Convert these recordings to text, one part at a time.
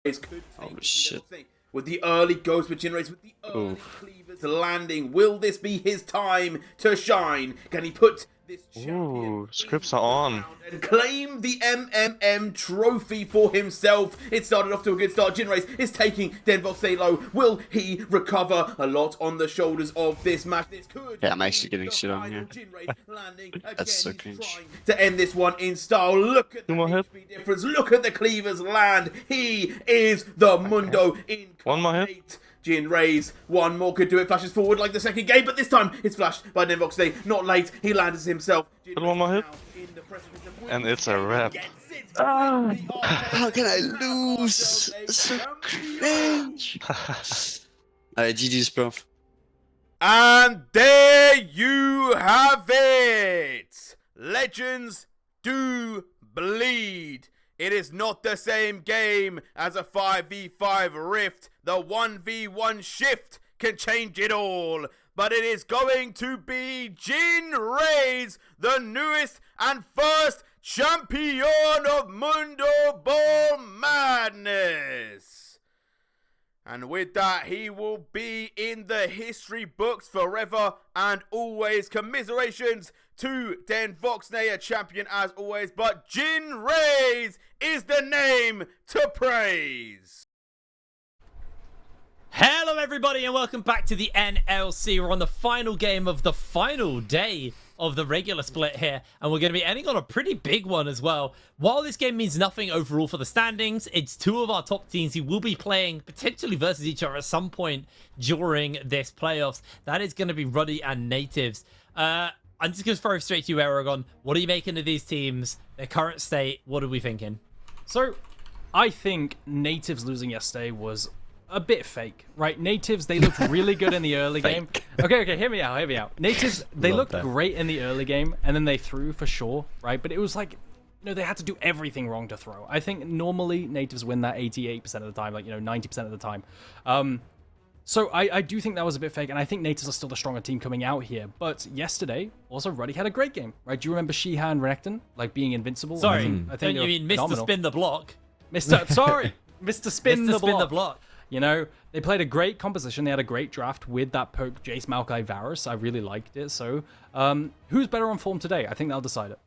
Oh shit. With the early ghost with Jinrays, with the early cleavers landing, will this be his time to shine? Can he put this champion scripts are on and claim the MMM trophy for himself? It started off to a good start. Jinrays is taking Denvox low. Will he recover? A lot on the shoulders of this match. This could I'm actually getting shit on here. Landing That's so again. He's cringe. trying to end this one in style. Look at the HP difference. Look at the cleavers land. He is the Mundo in One more hit. Jinrays, one more could do it. Flashes forward like the second game, but this time it's flashed by Denvox. Not late. He lands himself. One more hit. And it's a wrap. How can I lose? So cringe. Alright, GG's, bro. And there you have it. Legends do bleed. It is not the same game as a 5v5 rift. The 1v1 shift can change it all. But it is going to be Jinrays, the newest and first champion of Mundo Ball Madness. And with that, he will be in the history books forever and always. Commiserations to Denvox, a champion as always. But Jinrays is the name to praise. Hello everybody and welcome back to the NLC. We're on the final game of the final day of the regular split here, and we're going to be ending on a pretty big one as well. While this game means nothing overall for the standings, it's two of our top teams who will be playing potentially versus each other at some point during this playoffs. That is going to be Ruddy and Nativz. I'm just going to throw straight to you, Aragon. What are you making of these teams, their current state? What are we thinking? So, I think Nativz losing yesterday was a bit fake, right? Nativz, they looked really good in the early game. Okay, hear me out. Nativz, they looked great in the early game, and then they threw for sure, right? But it was like, they had to do everything wrong to throw. I think normally Nativz win that 88% of the time, like, 90% of the time. So I do think that was a bit fake, and I think Nativz are still the stronger team coming out here. But yesterday, also, Ruddy had a great game, right? Do you remember Shihan Renekton, like, being invincible? Sorry, I think don't you mean Mr. Spin the Block? Sorry, Mr. Spin the Block. You know, they played a great composition. They had a great draft with that poke Jace, Maokai, Varus. I really liked it. So, who's better on form today? I think they'll decide it.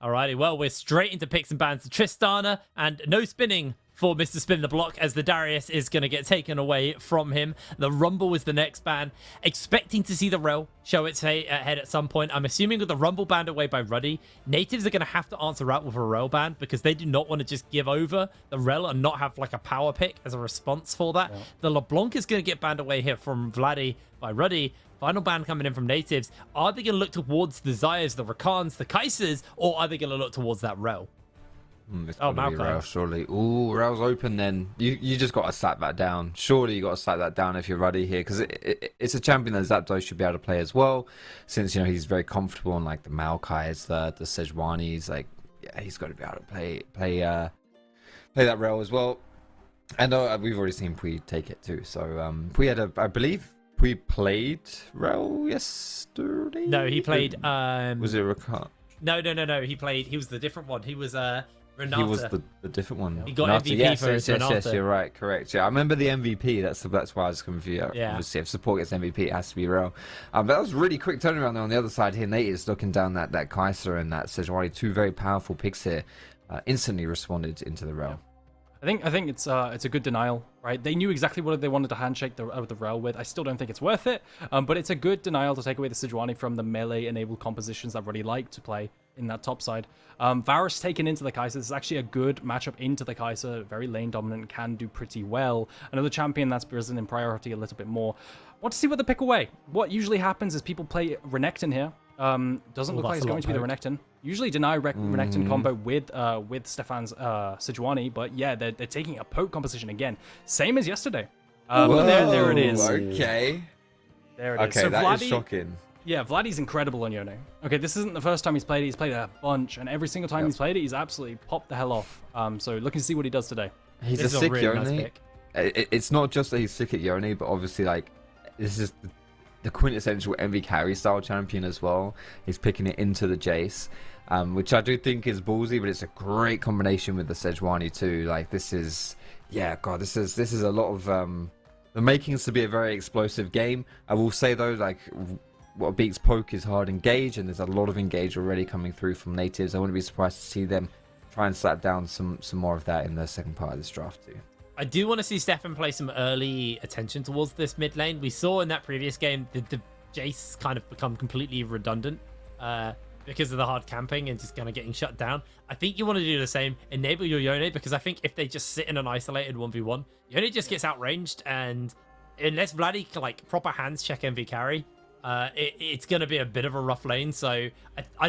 Alrighty, well, we're straight into picks and bans to Tristana, and no spinning for Mr. Spin the Block as the Darius is going to get taken away from him. The Rumble is the next ban. Expecting to see the Rel show its head at some point. I'm assuming with the Rumble banned away by Ruddy, Nativz are going to have to answer out with a Rel ban because they do not want to just give over the Rel and not have like a power pick as a response for that. Yeah. The LeBlanc is going to get banned away here from Vladdy by Ruddy. Final ban coming in from Nativz. Are they going to look towards the Zayas, the Rakans, the Kaisers, or are they going to look towards that Rel? It's gotta be Rel, surely. Ooh, Rel's open then. You just got to sack that down. Surely you got to sack that down if you're Ruddy here, because it's a champion that Zapdos should be able to play as well, since he's very comfortable on like the Maokai's, the Sejuani's. Like, yeah, he's got to be able to play that Rel as well. And we've already seen Pui take it too. So Pui had I believe Pui played Rel yesterday. No, he played. Was it Rakan? No. He was the different one. He was Renata. He was the different one. He got Renata. MVP for his Renata. Yes, you're right, correct. Yeah, I remember the MVP. That's why I was confused. Yeah. Obviously, if support gets MVP, it has to be Rel. But that was a really quick turnaround there on the other side here. Nate is looking down that Kaiser and that Sejuani, two very powerful picks here. Instantly responded into the Rel. I think it's a good denial, right? They knew exactly what they wanted to handshake the Rel with. I still don't think it's worth it, but it's a good denial to take away the Sejuani from the melee-enabled compositions that really like to play in that top side. Varus taken into the Kaiser. This is actually a good matchup into the Kaiser. Very lane dominant, can do pretty well. Another champion that's risen in priority a little bit more. Want to see what they pick away. What usually happens is people play Renekton here. Doesn't look like it's going to be the Renekton. Usually deny Renekton combo with Stefan's Sejuani, but yeah, they're taking a poke composition again. Same as yesterday. There it is. Okay. There it is. Okay, So that Vladdy, is shocking. Yeah, Vladdy's incredible on Yone. Okay, this isn't the first time he's played it. He's played it a bunch, and every single time he's played it, he's absolutely popped the hell off. So looking to see what he does today. He's This a is sick really Yone. nice pick. It's not just that he's sick at Yone, but obviously like this is the quintessential MV carry style champion as well. He's picking it into the Jace. which I do think is ballsy, but it's a great combination with the Sejuani too. Like this is, yeah, God, this is a lot of the makings to be a very explosive game. I will say though, like what beats Poke is hard engage, and there's a lot of engage already coming through from Nativz. I wouldn't be surprised to see them try and slap down some more of that in the second part of this draft too. I do want to see Stefan play some early attention towards this mid lane. We saw in that previous game the Jace kind of become completely redundant because of the hard camping and just kind of getting shut down. I think you want to do the same. Enable your Yone, because I think if they just sit in an isolated 1v1, Yone just gets outranged, and unless Vladdy can like proper hands check MV carry, it's going to be a bit of a rough lane. So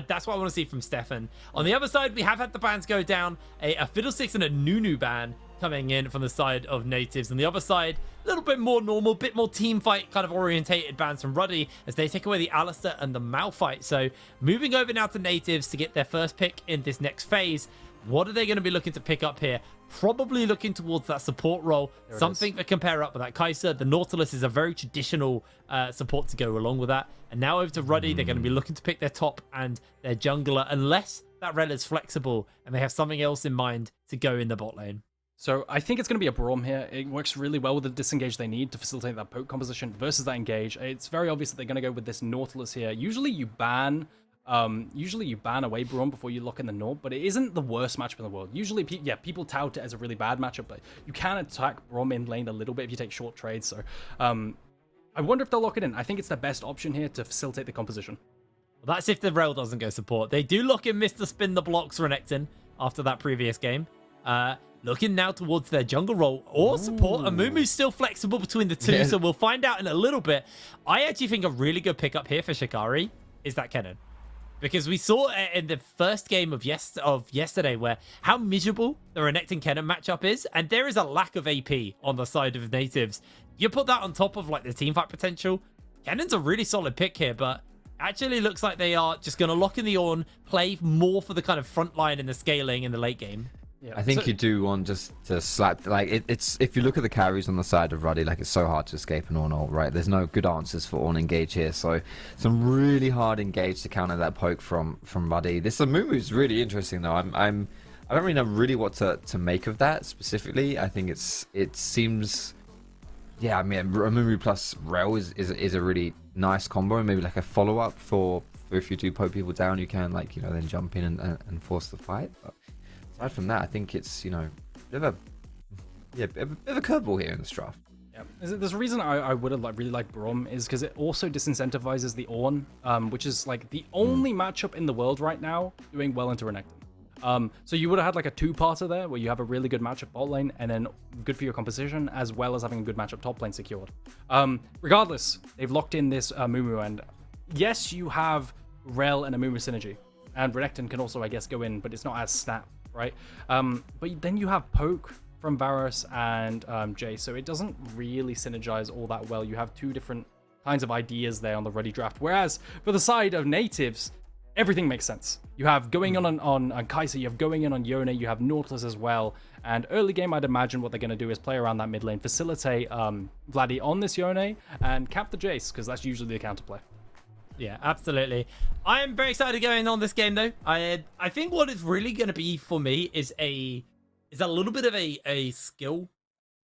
that's what I want to see from Stefan. On the other side, we have had the bans go down. A Fiddlesticks and a Nunu ban coming in from the side of Nativz. On the other side, a little bit more normal, bit more team fight kind of orientated bans from Ruddy as they take away the Alistair and the Malphite. So moving over now to Nativz to get their first pick in this next phase. What are they going to be looking to pick up here? Probably looking towards that support role, something that can pair up with that Kai'Sa. The Nautilus is a very traditional support to go along with that. And now over to Ruddy, they're going to be looking to pick their top and their jungler, unless that Rel is flexible and they have something else in mind to go in the bot lane. So I think it's going to be a Braum here. It works really well with the disengage they need to facilitate that poke composition versus that engage. It's very obvious that they're going to go with this Nautilus here. Usually you ban away Braum before you lock in the Naught, but it isn't the worst matchup in the world. Usually, people tout it as a really bad matchup, but you can attack Braum in lane a little bit if you take short trades. So I wonder if they'll lock it in. I think it's the best option here to facilitate the composition. Well, that's if the Rel doesn't go support. They do lock in Mr. Spin the Blocks Renekton after that previous game. Looking now towards their jungle role or support. Amumu's still flexible between the two, so we'll find out in a little bit. I actually think a really good pickup here for Shikari is that Kennen. Because we saw in the first game of yesterday where how miserable the Renekton Kennen matchup is, and there is a lack of AP on the side of Nativz. You put that on top of like the teamfight potential, Kennen's a really solid pick here, but actually looks like they are just going to lock in the Ornn, play more for the kind of front line and the scaling in the late game. Yeah. I think you do want just to slap, like it's if you look at the carries on the side of Ruddy, like it's so hard to escape an Ornn ult, right? There's no good answers for Ornn engage here, so some really hard engage to counter that poke from Ruddy. This Amumu's really interesting though. I don't really know what to make of that specifically. I think it seems, yeah, I mean Amumu plus Rel is a really nice combo, and maybe like a follow up for if you do poke people down, you can like then jump in and force the fight. But aside from that, I think it's a bit of a curveball here in this draft. Yeah, there's a reason I would have really liked Braum is because it also disincentivizes the Ornn, which is like the only matchup in the world right now doing well into Renekton. So you would have had like a two-parter there where you have a really good matchup bot lane and then good for your composition as well as having a good matchup top lane secured. Regardless, they've locked in this Mumu, and yes, you have Rel and Amumu synergy, and Renekton can also I guess go in, but it's not as snap. Right, but then you have poke from Varus and Jace, so it doesn't really synergize all that well. You have two different kinds of ideas there on the Ruddy draft, whereas for the side of Nativz, everything makes sense. You have going on Kai'Sa, you have going in on Yone, you have Nautilus as well, and early game I'd imagine what they're going to do is play around that mid lane, facilitate Vladdy on this Yone, and cap the Jace, because that's usually the counterplay. Yeah, absolutely. I am very excited going on this game though. I think what it's really going to be for me is a little bit of a skill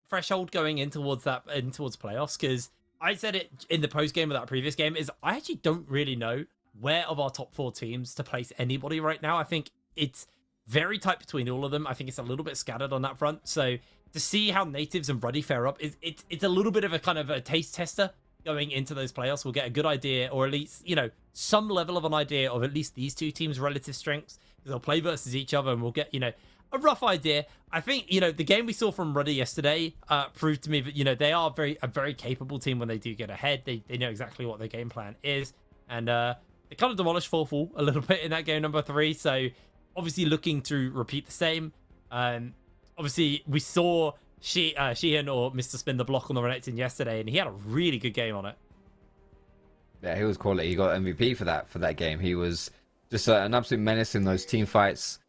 threshold going in towards playoffs, because I said it in the post game of that previous game is I actually don't really know where of our top 4 teams to place anybody right now. I think it's very tight between all of them. I think it's a little bit scattered on that front. So to see how Nativz and Ruddy fare up it's a little bit of a kind of a taste tester. Going into those playoffs, we'll get a good idea, or at least, some level of an idea of at least these two teams' relative strengths, because they'll play versus each other and we'll get, a rough idea. I think, the game we saw from Ruddy yesterday proved to me that, they are a very capable team when they do get ahead. They know exactly what their game plan is. And they kind of demolished Fawful a little bit in that game number 3. So obviously looking to repeat the same. Obviously, we saw Sheehan or Mr. Spin the Block on the Renekton yesterday, and he had a really good game on it. Yeah, he was quality. He got MVP for that game. He was just an absolute menace in those team fights,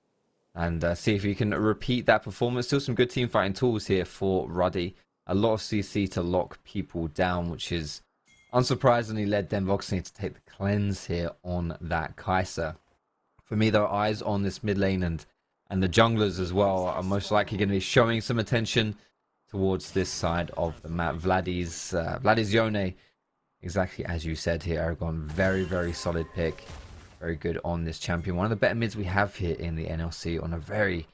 and see if he can repeat that performance. Still some good team fighting tools here for Ruddy. A lot of CC to lock people down, which is unsurprisingly led Denvoxing to take the cleanse here on that Kai'Sa. For me, though, eyes on this mid lane and the junglers as well are most likely going to be showing some attention towards this side of the map. Vladdy's Yone, exactly as you said here, Aragon. Very, very solid pick. Very good on this champion. One of the better mids we have here in the NLC on a very,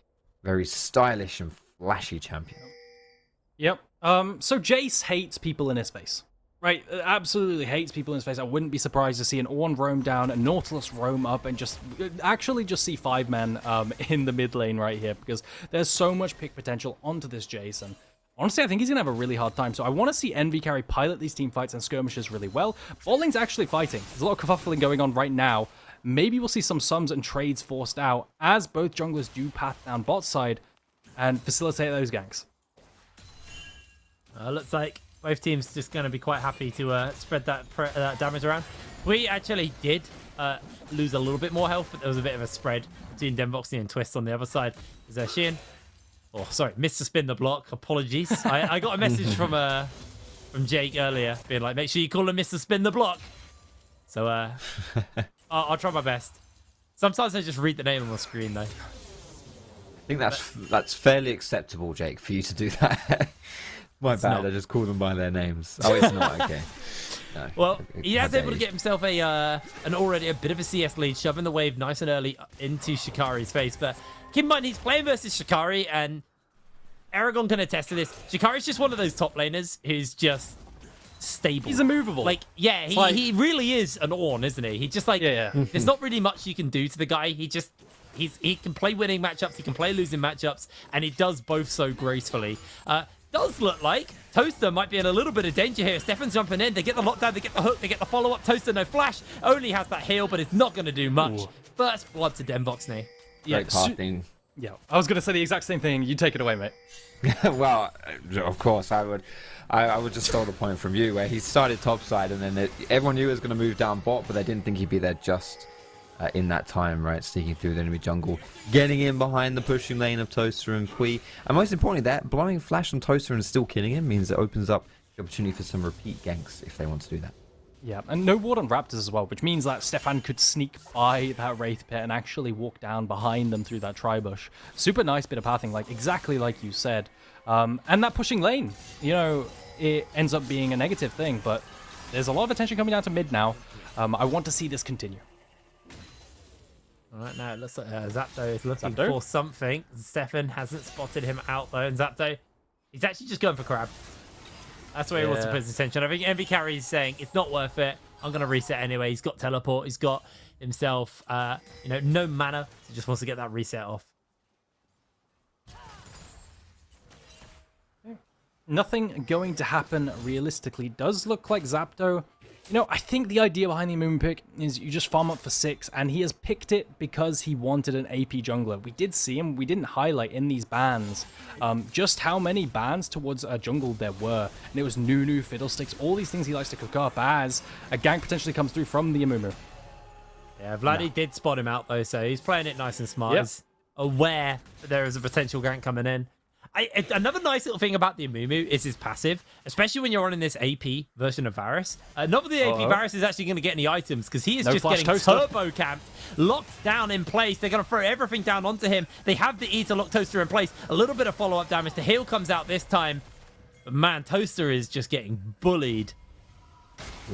very stylish and flashy champion. Yep. So Jace hates people in his face. Right, absolutely hates people in his face. I wouldn't be surprised to see an Ornn roam down, a Nautilus roam up, and just see 5 men in the mid lane right here, because there's so much pick potential onto this Jace, and honestly, I think he's going to have a really hard time. So I want to see Envy carry pilot these team fights and skirmishes really well. Bot lane's actually fighting. There's a lot of kerfuffling going on right now. Maybe we'll see some sums and trades forced out as both junglers do path down bot side and facilitate those ganks. Looks like both teams just going to be quite happy to spread that damage around. We actually did lose a little bit more health, but there was a bit of a spread between Denvoxy and Twist on the other side. Is there Sheehan? Oh, sorry, Mr. Spin the Block. Apologies. I got a message from Jake earlier being like, make sure you call him Mr. Spin the Block. So I'll try my best. Sometimes I just read the name on the screen, though. I think that's fairly acceptable, Jake, for you to do that. My bad, I just call them by their names. Oh, it's not, okay. No, well, he has able to get himself an already a bit of a CS lead, shoving the wave nice and early into Shikari's face. But keep in mind, he's playing versus Shikari, and Aragon can attest to this. Shikari's just one of those top laners who's just stable. He's immovable. Like, yeah, he really is an Ornn, isn't he? He just like, there's not really much you can do to the guy. He can play winning matchups, he can play losing matchups, and he does both so gracefully. Does look like Toaster might be in a little bit of danger here. Stefan's jumping in. They get the lockdown, they get the hook, they get the follow-up. Toaster, no flash. Only has that heal, but it's not going to do much. Ooh. First blood to Denvoxney. Yeah, great pathing. Yeah, I was going to say the exact same thing. You take it away, mate. Well, of course, I would just stole the point from you, where he started topside, and then everyone knew he was going to move down bot, but they didn't think he'd be there just in that time, right? Sneaking through the enemy jungle, getting in behind the pushing lane of Toaster and Kui, and most importantly, that blowing flash on Toaster and still killing him means it opens up the opportunity for some repeat ganks if they want to do that. Yeah, and no ward on Raptors as well, which means that Stefan could sneak by that Wraith Pit and actually walk down behind them through that tri-bush. Super nice bit of pathing, like exactly like you said. And that pushing lane, you know, it ends up being a negative thing, but there's a lot of attention coming down to mid now. I want to see this continue. All right, now it looks like Zapdo is looking for something. Stefan hasn't spotted him out, though, and Zapdo, he's actually just going for Crab. That's where he wants to put his attention. I think Envy Carry is saying, it's not worth it. I'm going to reset anyway. He's got teleport. He's got himself, no mana. So he just wants to get that reset off. Nothing going to happen realistically. Does look like Zapdo. You know, I think the idea behind the Moon pick is you just farm up for 6, and he has picked it because he wanted an AP jungler. We did see him, we didn't highlight in these bans just how many bans towards a jungle there were. And it was Nunu, Fiddlesticks, all these things he likes to cook up as a gank potentially comes through from the Amumu. Yeah, Vladdy did spot him out though, so he's playing it nice and smart. He's aware that there is a potential gank coming in. Another nice little thing about the Amumu is his passive, especially when you're running this AP version of Varus. Not that the AP Varus is actually going to get any items, because he is just getting turbo camped, locked down in place. They're going to throw everything down onto him. They have the E to lock Toaster in place. A little bit of follow-up damage. The heal comes out this time. But man, Toaster is just getting bullied.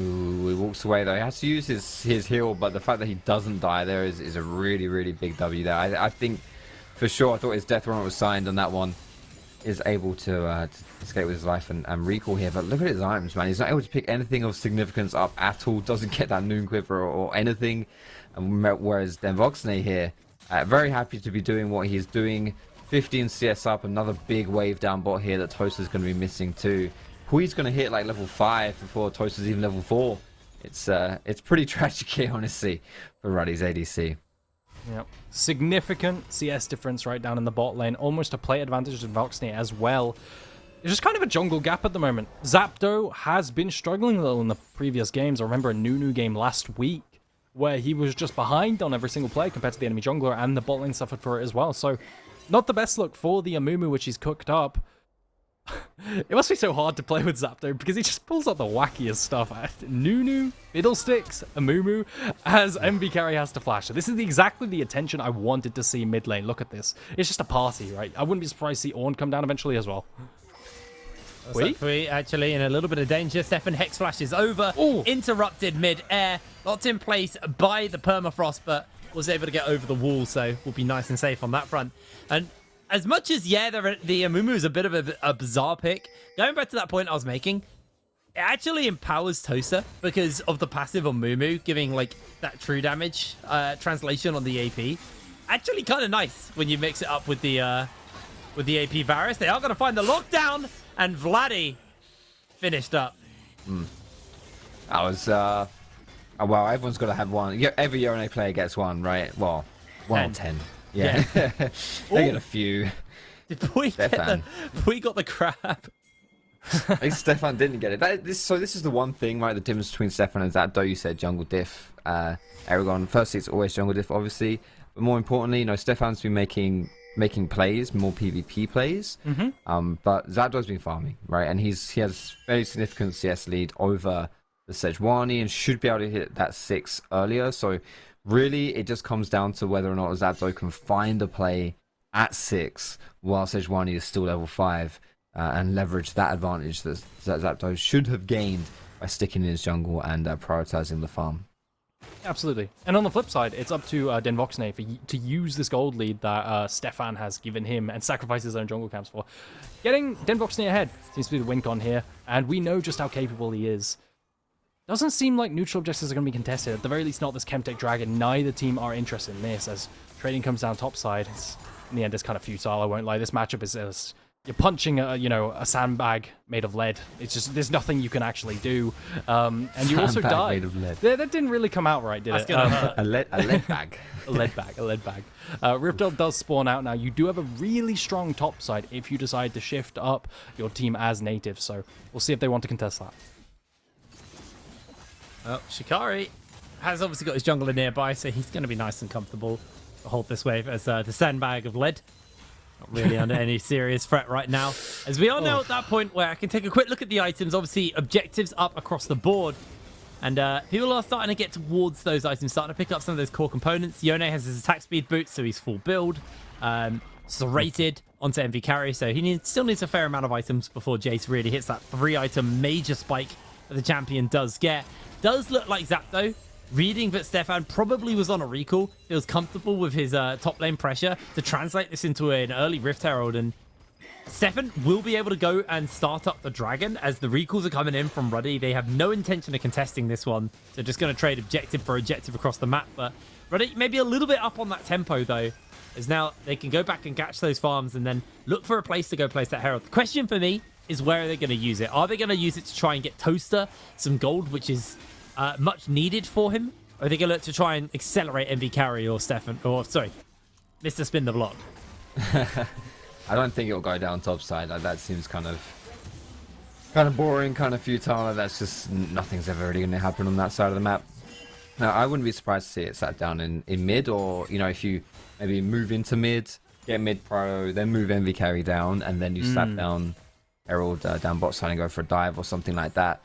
Ooh, he walks away though. He has to use his heal, but the fact that he doesn't die there is a really, really big W there. I think for sure, I thought his death warrant was signed on that one. Is able to escape with his life and recall here, but look at his items, man. He's not able to pick anything of significance up at all. Doesn't get that Noon Quiver or anything. And whereas Denvoxne here, very happy to be doing what he's doing. 15 CS up, another big wave down bot here that Toaster's going to be missing too. Pui's going to hit like level 5 before Toaster's even level 4. It's pretty tragic here, honestly, for Ruddy's ADC. Yep. Significant CS difference right down in the bot lane. Almost a play advantage to Voxney as well. It's just kind of a jungle gap at the moment. Zapdo has been struggling a little in the previous games. I remember a Nunu game last week where he was just behind on every single play compared to the enemy jungler, and the bot lane suffered for it as well. So not the best look for the Amumu, which he's cooked up. It must be so hard to play with Zapdo because he just pulls out the wackiest stuff. Nunu, Fiddlesticks, Amumu, as MV Carry has to flash. So this is exactly the attention I wanted to see mid lane. Look at this. It's just a party, right? I wouldn't be surprised to see Ornn come down eventually as well. We actually in a little bit of danger. Stefan Hex flashes over, interrupted mid-air, locked in place by the permafrost, but was able to get over the wall, so we'll be nice and safe on that front. And as much as, yeah, the Amumu is a bit of a bizarre pick, going back to that point I was making, it actually empowers Toaster because of the passive on Mumu, giving like that true damage translation on the AP. Actually kind of nice when you mix it up with the AP Varus. They are going to find the lockdown, and Vladdy finished up. That was, well, everyone's got to have one. Every Yone player gets one, right? Well, 1 or 10. Yeah. They get a few. Did we got the crab? I think Stefan didn't get it. This is the one thing, right? The difference between Stefan and Zapdo. You said jungle diff. Aragon, firstly, it's always jungle diff, obviously. But more importantly, you know, Stefan's been making plays, more PvP plays. But Zapdo's been farming, right? And he has very significant CS lead over the Sejuani and should be able to hit that 6 earlier. So really, it just comes down to whether or not Zapdo can find a play at 6 while Sejuani is still level 5 and leverage that advantage that Zapdo should have gained by sticking in his jungle and prioritizing the farm. Absolutely. And on the flip side, it's up to Denvoxne to use this gold lead that Stefan has given him and sacrifice his own jungle camps for. Getting Denvoxne ahead seems to be the win con here, and we know just how capable he is. Doesn't seem like neutral objectives are going to be contested. At the very least, not this Chemtech Dragon. Neither team are interested in this, as trading comes down topside. In the end, it's kind of futile, I won't lie. This matchup is you're punching a sandbag made of lead. It's just, there's nothing you can actually do. And you also die. Made of lead. That didn't really come out right, did it? A lead bag. A lead bag. Riptide does spawn out now. You do have a really strong top side if you decide to shift up your team as Nativz. So we'll see if they want to contest that. Well, Shikari has obviously got his jungler nearby, so he's going to be nice and comfortable to hold this wave as the sandbag of lead. Not really under any serious threat right now. As we are now at that point where I can take a quick look at the items. Obviously, objectives up across the board. And people are starting to get towards those items, starting to pick up some of those core components. Yone has his attack speed boots, so he's full build. Serrated onto MV Carry, so he still needs a fair amount of items before Jace really hits that 3-item major spike that the champion does get. Does look like Zapdo, reading that Stefan probably was on a recall, feels comfortable with his top lane pressure to translate this into an early Rift Herald, and Stefan will be able to go and start up the dragon as the recalls are coming in from Ruddy. They have no intention of contesting this one. They're just going to trade objective for objective across the map, but Ruddy maybe a little bit up on that tempo though, as now they can go back and catch those farms and then look for a place to go place that Herald. The question for me is, where are they going to use it? Are they going to use it to try and get Toaster some gold, which is much needed for him? Or are they going to look to try and accelerate MV Carry or Stefan, or sorry, Mr. Spin the Block? I don't think it'll go down top side. Like, that seems kind of boring, kind of futile. That's just, nothing's ever really going to happen on that side of the map. Now, I wouldn't be surprised to see it sat down in mid, or, you know, if you maybe move into mid, get mid pro, then move MV Carry down, and then you slap down Herald down bot side and go for a dive or something like that.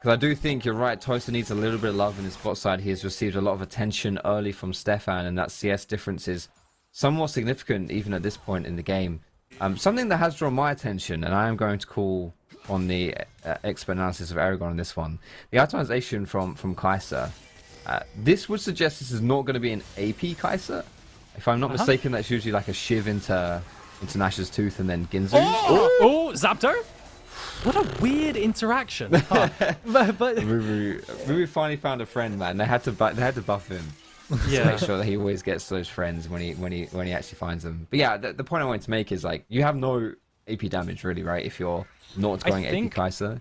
Because I do think you're right, Toaster needs a little bit of love in his bot side. He has received a lot of attention early from Stefan, and that CS difference is somewhat significant even at this point in the game. Something that has drawn my attention, and I am going to call on the expert analysis of Aragon on this one. The itemization from Kai'Sa. This would suggest this is not going to be an AP Kai'Sa. If I'm not mistaken, that's usually like a Shiv into Nash's Tooth and then Ginzu. Oh, Zapdo? What a weird interaction. but Mumu finally found a friend, man. They had to buff him. To make sure that he always gets those friends when he actually finds them. But yeah, the point I wanted to make is, like, you have no AP damage really, right? If you're not going AP Kai'Sa.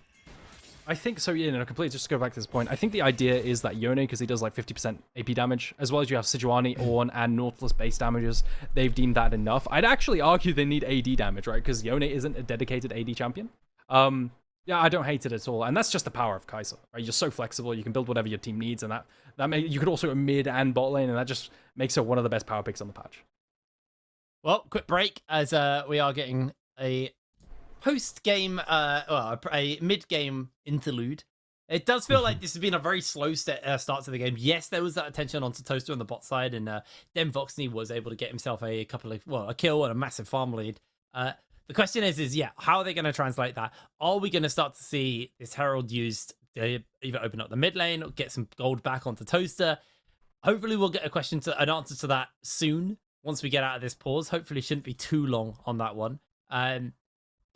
I think so. Yeah, no, completely. Just to go back to this point, I think the idea is that Yone, because he does like 50% AP damage, as well as you have Sejuani, Ornn, and Nautilus base damages, they've deemed that enough. I'd actually argue they need AD damage, right? Because Yone isn't a dedicated AD champion. Yeah, I don't hate it at all, and that's just the power of Kai'Sa, right? You're so flexible, you can build whatever your team needs, and you could also go mid and bot lane, and that just makes her one of the best power picks on the patch. Well, quick break as we are getting a post-game, a mid-game interlude. It does feel like this has been a very slow start to the game. Yes, there was that attention onto Toaster on the bot side, and Voxney was able to get himself a kill and a massive farm lead. The question is, how are they going to translate that? Are we going to start to see this Herald used to either open up the mid lane or get some gold back onto Toaster? Hopefully we'll get an answer to that soon once we get out of this pause. Hopefully it shouldn't be too long on that one.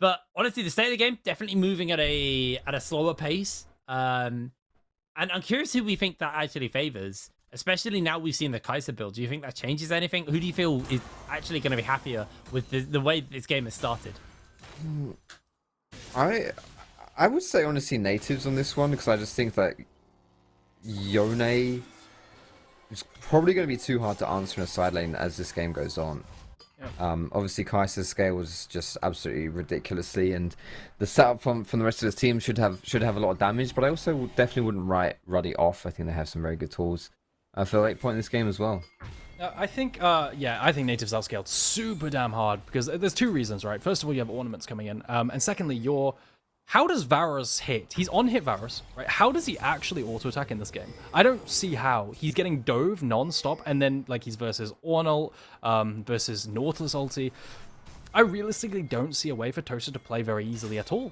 But honestly, the state of the game definitely moving at a slower pace. And I'm curious who we think that actually favors, especially now we've seen the Kai'Sa build. Do you think that changes anything? Who do you feel is actually going to be happier with the way this game has started? I would say honestly Nativz on this one, because I just think that Yone is probably going to be too hard to answer in a side lane as this game goes on. Obviously Kai'Sa's scale was just absolutely ridiculously, and the setup from the rest of the team should have a lot of damage, but I also definitely wouldn't write Ruddy off. I think they have some very good tools for late point in this game as well. I think Nativz outscaled super damn hard because there's two reasons, right? First of all, you have ornaments coming in, and secondly, how does Varus hit? He's on hit Varus, right? How does he actually auto-attack in this game? I don't see how. He's getting dove non-stop, and then like he's versus Ornal, versus Nautilus ulti. I realistically don't see a way for Toaster to play very easily at all.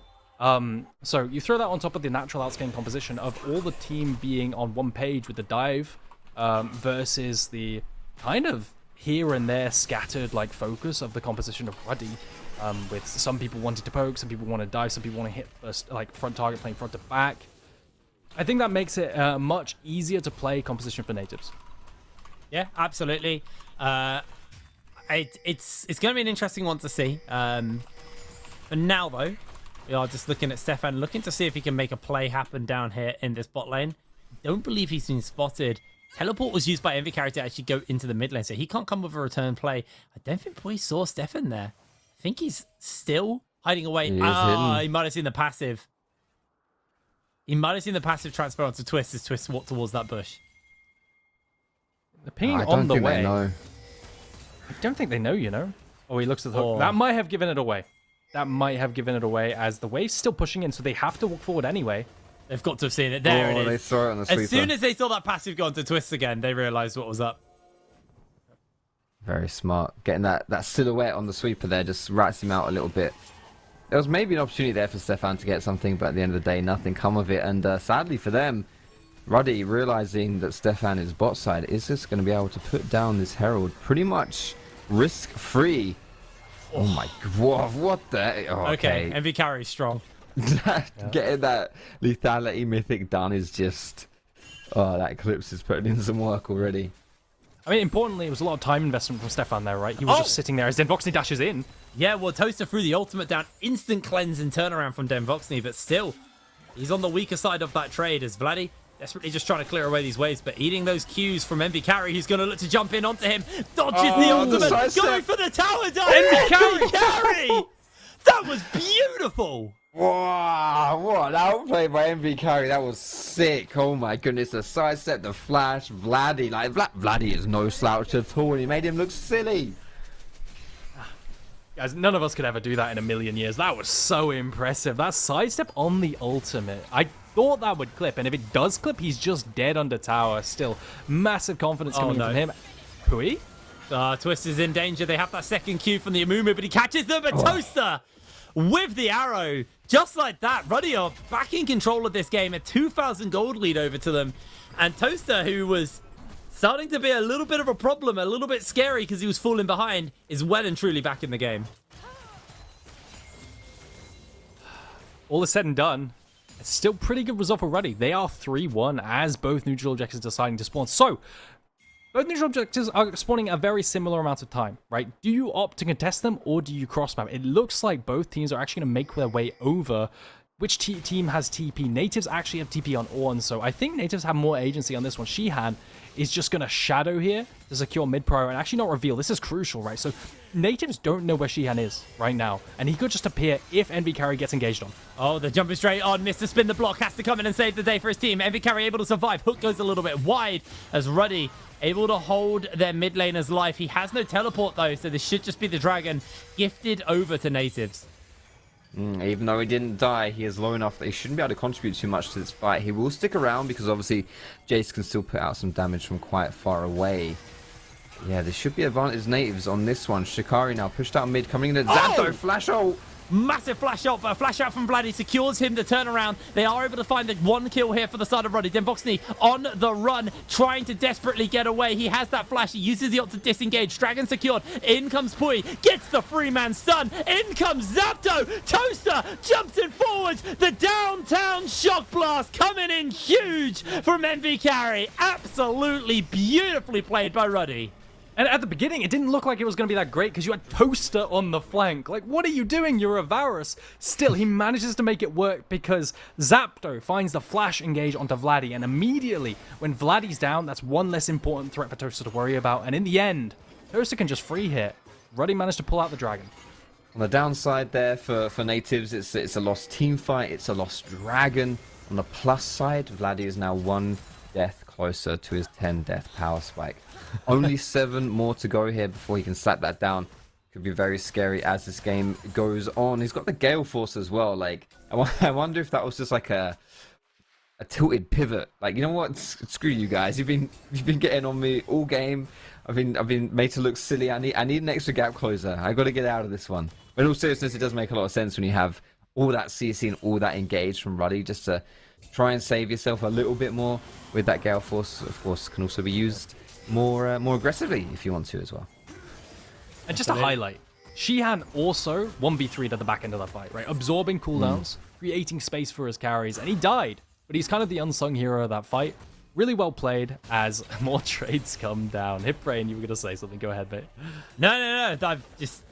So you throw that on top of the natural outscaling composition of all the team being on one page with the dive, versus the kind of here and there scattered like focus of the composition of Ruddy. With some people wanting to poke, some people want to dive, some people want to hit first, like front target, playing front to back. I think that makes it much easier to play composition for Nativz. Yeah, absolutely. It's going to be an interesting one to see. For now, though, we are just looking at Stefan, looking to see if he can make a play happen down here in this bot lane. Don't believe he's been spotted. Teleport was used by Envy to actually go into the mid lane, so he can't come with a return play. I don't think we saw Stefan there. I think he's still hiding away. He might have seen the passive. He might have seen the passive transfer onto Twist as Twist walked towards that bush. The ping on the way. I don't think they know, you know. Oh, he looks at the hook. That might have given it away. That might have given it away as the wave's still pushing in, so they have to walk forward anyway. They've got to have seen it. There it is. They saw it on the sweeper. As soon as they saw that passive go onto Twist again, they realized what was up. Very smart. Getting that silhouette on the sweeper there just rats him out a little bit. There was maybe an opportunity there for Stefan to get something, but at the end of the day, nothing come of it. And sadly for them, Ruddy, realizing that Stefan is bot side, is just going to be able to put down this Herald pretty much risk-free. Oh my god, what the... Oh, okay, Envy carry strong. Getting that lethality mythic done is just... Oh, that Eclipse is putting in some work already. I mean, importantly, it was a lot of time investment from Stefan there, right? He was just sitting there as Voxney dashes in. Yeah, well, Toaster threw the ultimate down. Instant cleanse and turnaround from Voxney, but still, he's on the weaker side of that trade as Vladdy desperately just trying to clear away these waves, but eating those Qs from Envy Carry, who's going to look to jump in onto him. Dodges the ultimate, going for the tower dive. Envy Carry! That was beautiful! Wow, what an outplay by MV Carry. That was sick. Oh my goodness, the sidestep, the flash, Vladdy. Like, Vladdy is no slouch at all, and he made him look silly. Guys, none of us could ever do that in a million years. That was so impressive. That sidestep on the ultimate. I thought that would clip, and if it does clip, he's just dead under tower. Still, massive confidence coming in from him. Pui? Twist is in danger. They have that second Q from the Amumu, but he catches them. But Toaster with the arrow. Just like that, Ruddy are back in control of this game. A 2,000 gold lead over to them. And Toaster, who was starting to be a little bit of a problem, a little bit scary because he was falling behind, is well and truly back in the game. All is said and done. It's still pretty good result for Ruddy. They are 3-1 as both neutral objectives are deciding to spawn. So, both neutral objectives are spawning a very similar amount of time, right? Do you opt to contest them or do you cross map? It looks like both teams are actually going to make their way over. Which team has TP? Nativz actually have TP on Ornn, so I think Nativz have more agency on this one. Shihan is just going to shadow here to secure mid-pro and actually not reveal. This is crucial, right? So Nativz don't know where Shihan is right now, and he could just appear if Envy Carry gets engaged on. Oh, they're jumping straight on. Mr. Spin the block has to come in and save the day for his team. Envy Carry able to survive. Hook goes a little bit wide as Ruddy able to hold their mid laner's life. He has no teleport though, so this should just be the dragon gifted over to Nativz. Even though he didn't die, he is low enough that he shouldn't be able to contribute too much to this fight. He will stick around because obviously Jace can still put out some damage from quite far away. Yeah, there should be advantage Nativz on this one. Shikari now pushed out mid, coming in at Zapdo. Flash ult. Massive flash out, but a flash out from Vladdy secures him the turnaround. They are able to find the 1 kill here for the side of Ruddy. Demboxny on the run, trying to desperately get away. He has that flash. He uses the ult to disengage. Dragon secured. In comes Pui. Gets the free-man stun. In comes Zapdo. Toaster jumps in forwards. The downtown shock blast coming in huge from MV Carry. Absolutely beautifully played by Ruddy. And at the beginning, it didn't look like it was going to be that great because you had Toaster on the flank. Like, what are you doing? You're a Varus. Still, he manages to make it work because Zapdo finds the flash engage onto Vladdy. And immediately, when Vladdy's down, that's one less important threat for Toaster to worry about. And in the end, Toaster can just free hit. Ruddy managed to pull out the dragon. On the downside there for Nativz, it's a lost team fight. It's a lost dragon. On the plus side, Vladdy is now 1 death closer to his 10 death power spike. Only 7 more to go here before he can slap that down. Could be very scary as this game goes on. He's got the Gale Force as well. Like, I wonder if that was just like a tilted pivot. Like, you know what? Screw you guys. You've been getting on me all game. I've been made to look silly. I need an extra gap closer. I got to get out of this one. But in all seriousness, it does make a lot of sense when you have all that CC and all that engaged from Ruddy, just to try and save yourself a little bit more with that Gale Force. Of course, can also be used more aggressively if you want to as well. And just a highlight, Shihan also 1v3'd at the back end of that fight, right? Absorbing cooldowns, creating space for his carries, and he died. But he's kind of the unsung hero of that fight. Really well played as more trades come down. Hipbrain, you were going to say something. Go ahead, mate. No. I've just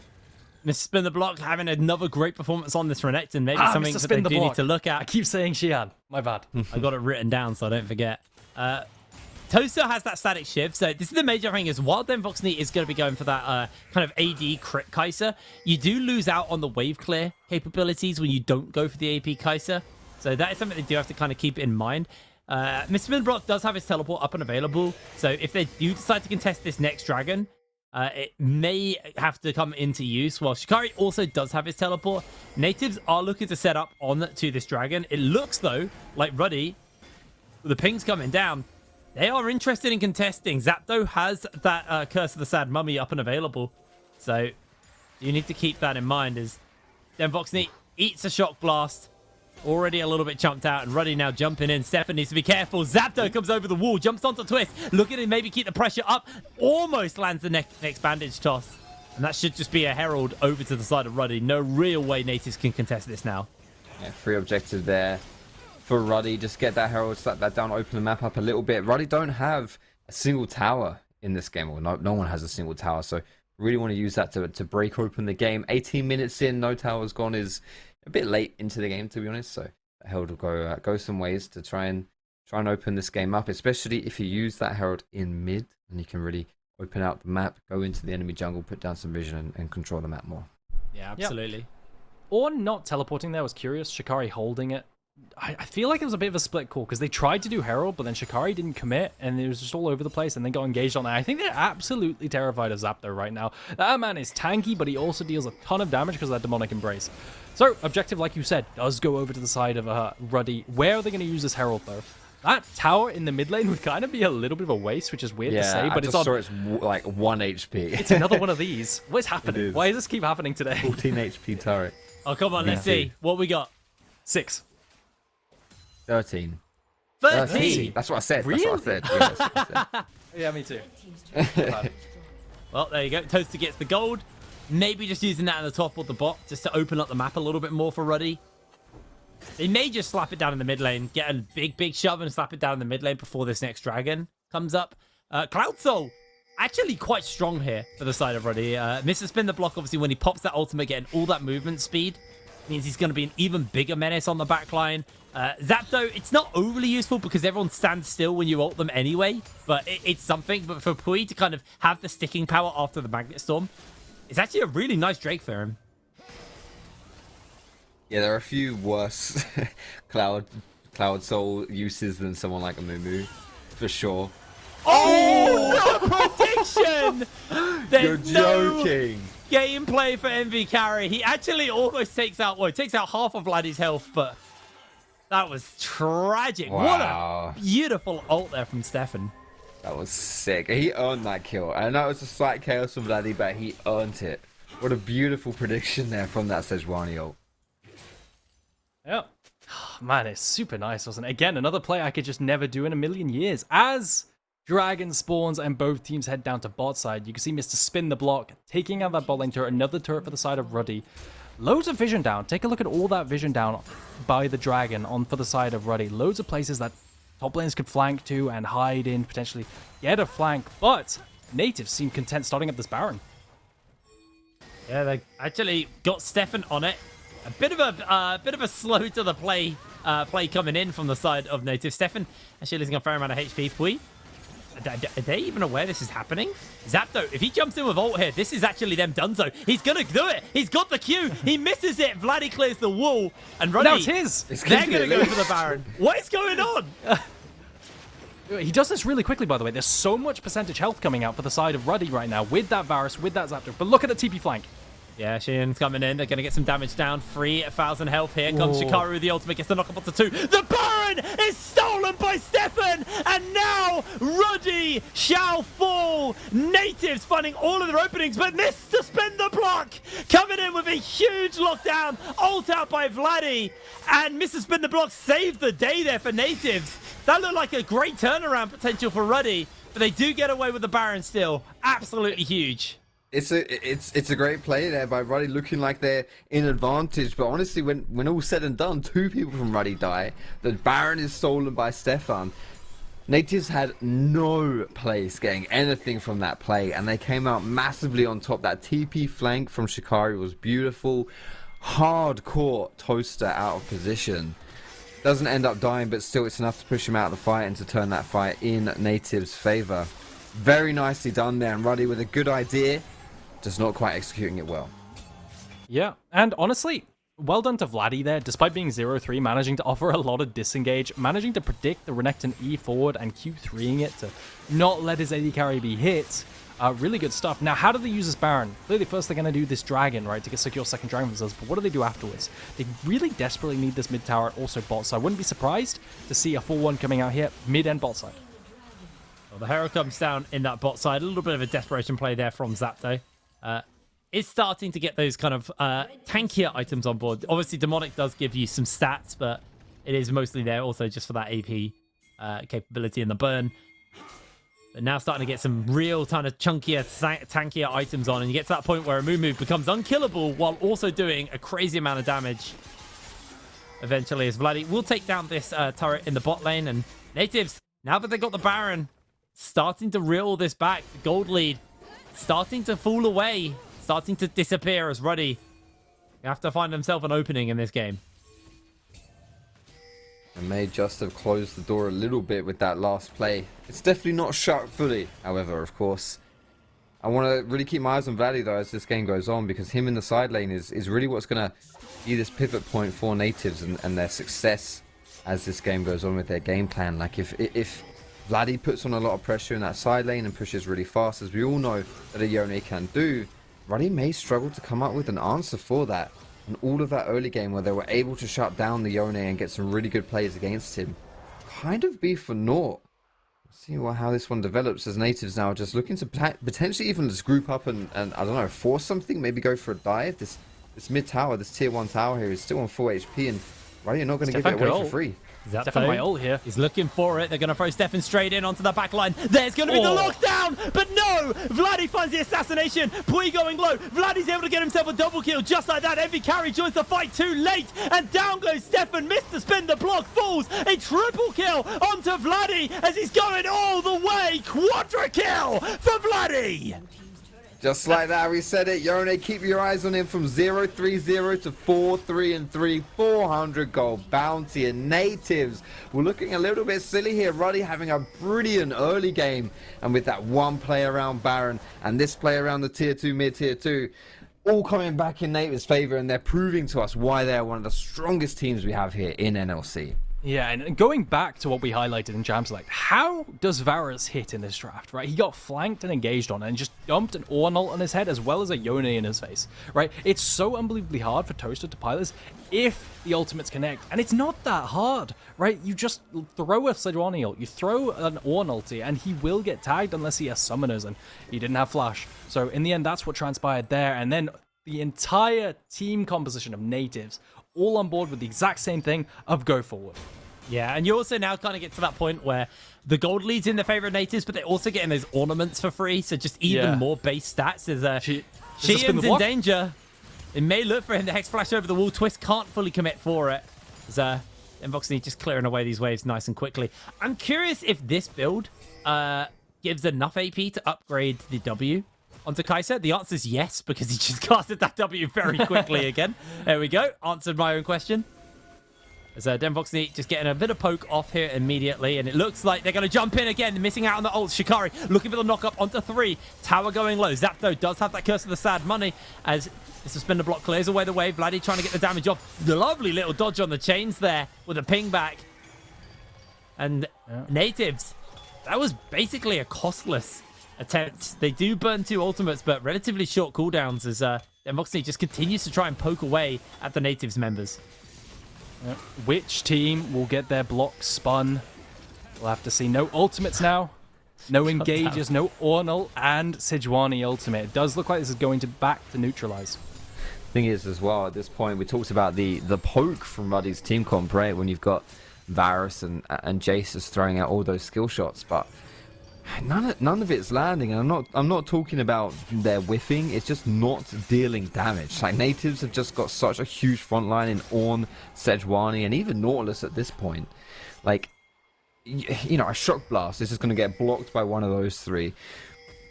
Mr. Spin the Block having another great performance on this Renekton. Maybe something Mr. that Spin they the do Block. need to look at. I keep saying Shihan. My bad. I got it written down so I don't forget. Toaster has that static shift, so this is the major thing is while Demvoxny is going to be going for that kind of AD crit Kai'Sa, you do lose out on the wave clear capabilities when you don't go for the AP Kai'Sa. So that is something they do have to kind of keep in mind. Mr. Spinbrock does have his teleport up and available, so if they do decide to contest this next dragon, it may have to come into use. While Shikari also does have his teleport, Nativz are looking to set up on to this dragon. It looks though like Ruddy, with the pings coming down, they are interested in contesting. Zapdo has that Curse of the Sad Mummy up and available. So you need to keep that in mind as Demvoxny eats a shock blast. Already a little bit chumped out, and Ruddy now jumping in. Stefan needs to be careful. Zapdo comes over the wall, jumps onto Twist, looking to maybe keep the pressure up. Almost lands the next bandage toss. And that should just be a herald over to the side of Ruddy. No real way Nativz can contest this now. Yeah, free objective there for Ruddy. Just get that herald, slap that down, open the map up a little bit. Ruddy don't have a single tower in this game. Well, no one has a single tower, so really want to use that to break open the game. 18 minutes in, no towers gone is a bit late into the game, to be honest. So herald will go some ways to try and open this game up, especially if you use that herald in mid, and you can really open out the map, go into the enemy jungle, put down some vision, and control the map more. Yeah, absolutely. Yep. Or not teleporting there was curious. Shikari holding it. I feel like it was a bit of a split call because they tried to do Herald, but then Shikari didn't commit, and it was just all over the place, and then got engaged on it. I think they're absolutely terrified of Zapdo right now. That man is tanky, but he also deals a ton of damage because of that Demonic Embrace. So, objective, like you said, does go over to the side of Ruddy. Where are they going to use this Herald, though? That tower in the mid lane would kind of be a little bit of a waste, which is weird to say, but it's on. Saw it's like 1 HP. It's another one of these. What's happening? Why does this keep happening today? 14 HP turret. Oh, come on, let's see. What we got? 6. 13. 13. That's what I said. Really? That's what I said. Yeah, that's what I said. Yeah, me too. Well, there you go. Toaster gets the gold. Maybe just using that in the top or the bot just to open up the map a little bit more for Ruddy. They may just slap it down in the mid lane, get a big shove and slap it down in the mid lane before this next dragon comes up. Cloud Soul, actually quite strong here for the side of Ruddy. Mr. Spin the Block, obviously, when he pops that ultimate, getting all that movement speed, means he's going to be an even bigger menace on the back line. Zapdo, it's not overly useful because everyone stands still when you ult them anyway, but it's something. But for Pui to kind of have the sticking power after the Magnet Storm, it's actually a really nice Drake for him. Yeah, there are a few worse Cloud Soul uses than someone like a Mumu, for sure. Oh, the prediction! You're joking. gameplay for MV Carry. He actually almost takes out, well, he takes out half of Vladdy's health, but that was tragic. Wow. What a beautiful ult there from Stefan. That was sick. He earned that kill. I know it was a slight chaos from Vladdy, but he earned it. What a beautiful prediction there from that Sejuani ult. Yeah. Man, it's super nice, wasn't it? Again, another play I could just never do in a million years. As Dragon spawns and both teams head down to bot side, you can see Mr. Spin the Block taking out that bot lane turret, another turret for the side of Ruddy. Loads of vision down. Take a look at all that vision down by the Dragon on for the side of Ruddy. Loads of places that top lanes could flank to and hide in, potentially get a flank, but Nativz seem content starting up this Baron. Yeah, they actually got Stefan on it. A bit of a slow to the play coming in from the side of Nativz. Stefan actually losing a fair amount of HP. Pui, are they even aware this is happening? Zapdo, if he jumps in with ult here, this is actually them donezo. He's gonna do it. He's got the Q. He misses it. Vladdy clears the wall, and Ruddy, Now it's his. They're gonna go for the Baron. What is going on? He does this really quickly, by the way. There's so much percentage health coming out for the side of Ruddy right now with that Varus, with that Zapdo. But look at the TP flank. Yeah, Shin's coming in. They're going to get some damage down. 3,000 health. Here comes Shikaru. The ultimate gets the knock up to 2. The Baron is stolen by Stefan. And now Ruddy shall fall. Nativz finding all of their openings, but missed to spin the block. Coming in with a huge lockdown. Ult out by Vladdy. And Mr. Spin the Block saved the day there for Nativz. That looked like a great turnaround potential for Ruddy. But they do get away with the Baron still. Absolutely huge. It's a great play there by Ruddy, looking like they're in advantage. But honestly, when all's said and done, 2 people from Ruddy die. The Baron is stolen by Stefan. Nativz had no place getting anything from that play, and they came out massively on top. That TP flank from Shikari was beautiful. Hardcore toaster out of position. Doesn't end up dying, but still it's enough to push him out of the fight and to turn that fight in Nativ's favor. Very nicely done there, and Ruddy with a good idea, just not quite executing it well. Yeah, and honestly, well done to Vladdy there, despite being 0-3, managing to offer a lot of disengage, managing to predict the Renekton E forward and Q3ing it to not let his AD carry be hit. Really good stuff. Now, how do they use this Baron? Clearly, first they're going to do this Dragon, right, to get secure second Dragon themselves, but what do they do afterwards? They really desperately need this mid tower, also bot, so I wouldn't be surprised to see a full one coming out here, mid and bot side. Well, the Hero comes down in that bot side. A little bit of a desperation play there from Zapdo. It's starting to get those kind of tankier items on board. Obviously, Demonic does give you some stats, but it is mostly there also just for that AP capability in the burn. But now starting to get some real kind of chunkier, tankier items on, and you get to that point where a Moo becomes unkillable while also doing a crazy amount of damage. Eventually, as Vladdy will take down this turret in the bot lane, and Nativz, now that they got the Baron, starting to reel this back. The gold lead starting to fall away, starting to disappear as Ruddy have to find himself an opening in this game. And may just have closed the door a little bit with that last play. It's definitely not shut fully, however, of course. I want to really keep my eyes on Vladdy, though, as this game goes on, because him in the side lane is really what's going to be this pivot point for Nativz and their success as this game goes on with their game plan. Like, if Vladdy puts on a lot of pressure in that side lane and pushes really fast, as we all know that a Yone can do, Ruddy may struggle to come up with an answer for that. And all of that early game where they were able to shut down the Yone and get some really good plays against him, kind of be for naught. See how this one develops, as Nativz now just looking to potentially even just group up and I don't know, force something, maybe go for a dive. This mid tower, this tier 1 tower here is still on 4 HP, and Ruddy are not going to give it away for free. Stefan my ult here. He's looking for it. They're going to throw Stefan straight in onto the back line. There's going to be the lockdown, but no! Vladdy finds the assassination. Pui going low. Vladdy's able to get himself a double kill just like that. Envy Carry joins the fight too late, and down goes Stefan. Missed the spin, the block falls. A triple kill onto Vladdy as he's going all the way. Quadra kill for Vladdy! Just like that, we said it. Yone, keep your eyes on him from 0-3-0 to 4-3-3. 400 gold bounty, and Nativz we're looking a little bit silly here. Ruddy having a brilliant early game, and with that one play around Baron and this play around the tier 2, mid tier 2, all coming back in Nativz's favor, and they're proving to us why they're one of the strongest teams we have here in NLC. Yeah, and going back to what we highlighted in Jam Select, how does Varus hit in this draft, right? He got flanked and engaged on and just dumped an Ornult on his head as well as a Yone in his face, right? It's so unbelievably hard for Toaster to pilot if the ultimates connect, and it's not that hard, right? You just throw a Sejuani ult, you throw an Ornult, and he will get tagged unless he has summoners, and he didn't have flash. So in the end, that's what transpired there, and then the entire team composition of Nativz all on board with the exact same thing of go forward. Yeah, and you also now kind of get to that point where the gold leads in the favor of Nativz, but they're also getting those ornaments for free, so just even more base stats. Sheehan's in danger. It may look for him. The Hex Flash over the wall. Twist can't fully commit for it. Voxney just clearing away these waves nice and quickly. I'm curious if this build gives enough AP to upgrade the W onto Kai'Sa. The answer is yes, because he just casted that W very quickly again. There we go. Answered my own question. As Voxney just getting a bit of poke off here immediately, and it looks like they're going to jump in again, missing out on the ult. Shikari looking for the knock-up onto 3. Tower going low. Zapdo does have that Curse of the Sad Money as the suspender block clears away the wave. Vladdy trying to get the damage off. The lovely little dodge on the chains there with a ping back. And Nativz, that was basically a costless attempt. They do burn 2 ultimates, but relatively short cooldowns as Voxney just continues to try and poke away at the Nativz members. Which team will get their block spun? We'll have to see. No ultimates now. No engages, no Ornult, and Sejuani ultimate. It does look like this is going to back to neutralize. Thing is, as well, at this point, we talked about the poke from Ruddy's team comp, right? When you've got Varus and Jace just throwing out all those skill shots, but none of it's landing. And I'm not talking about their whiffing. It's just not dealing damage. Like, Nativz have just got such a huge front line in Ornn, Sejuani, and even Nautilus at this point. Like, you know, a shock blast is just going to get blocked by one of those 3.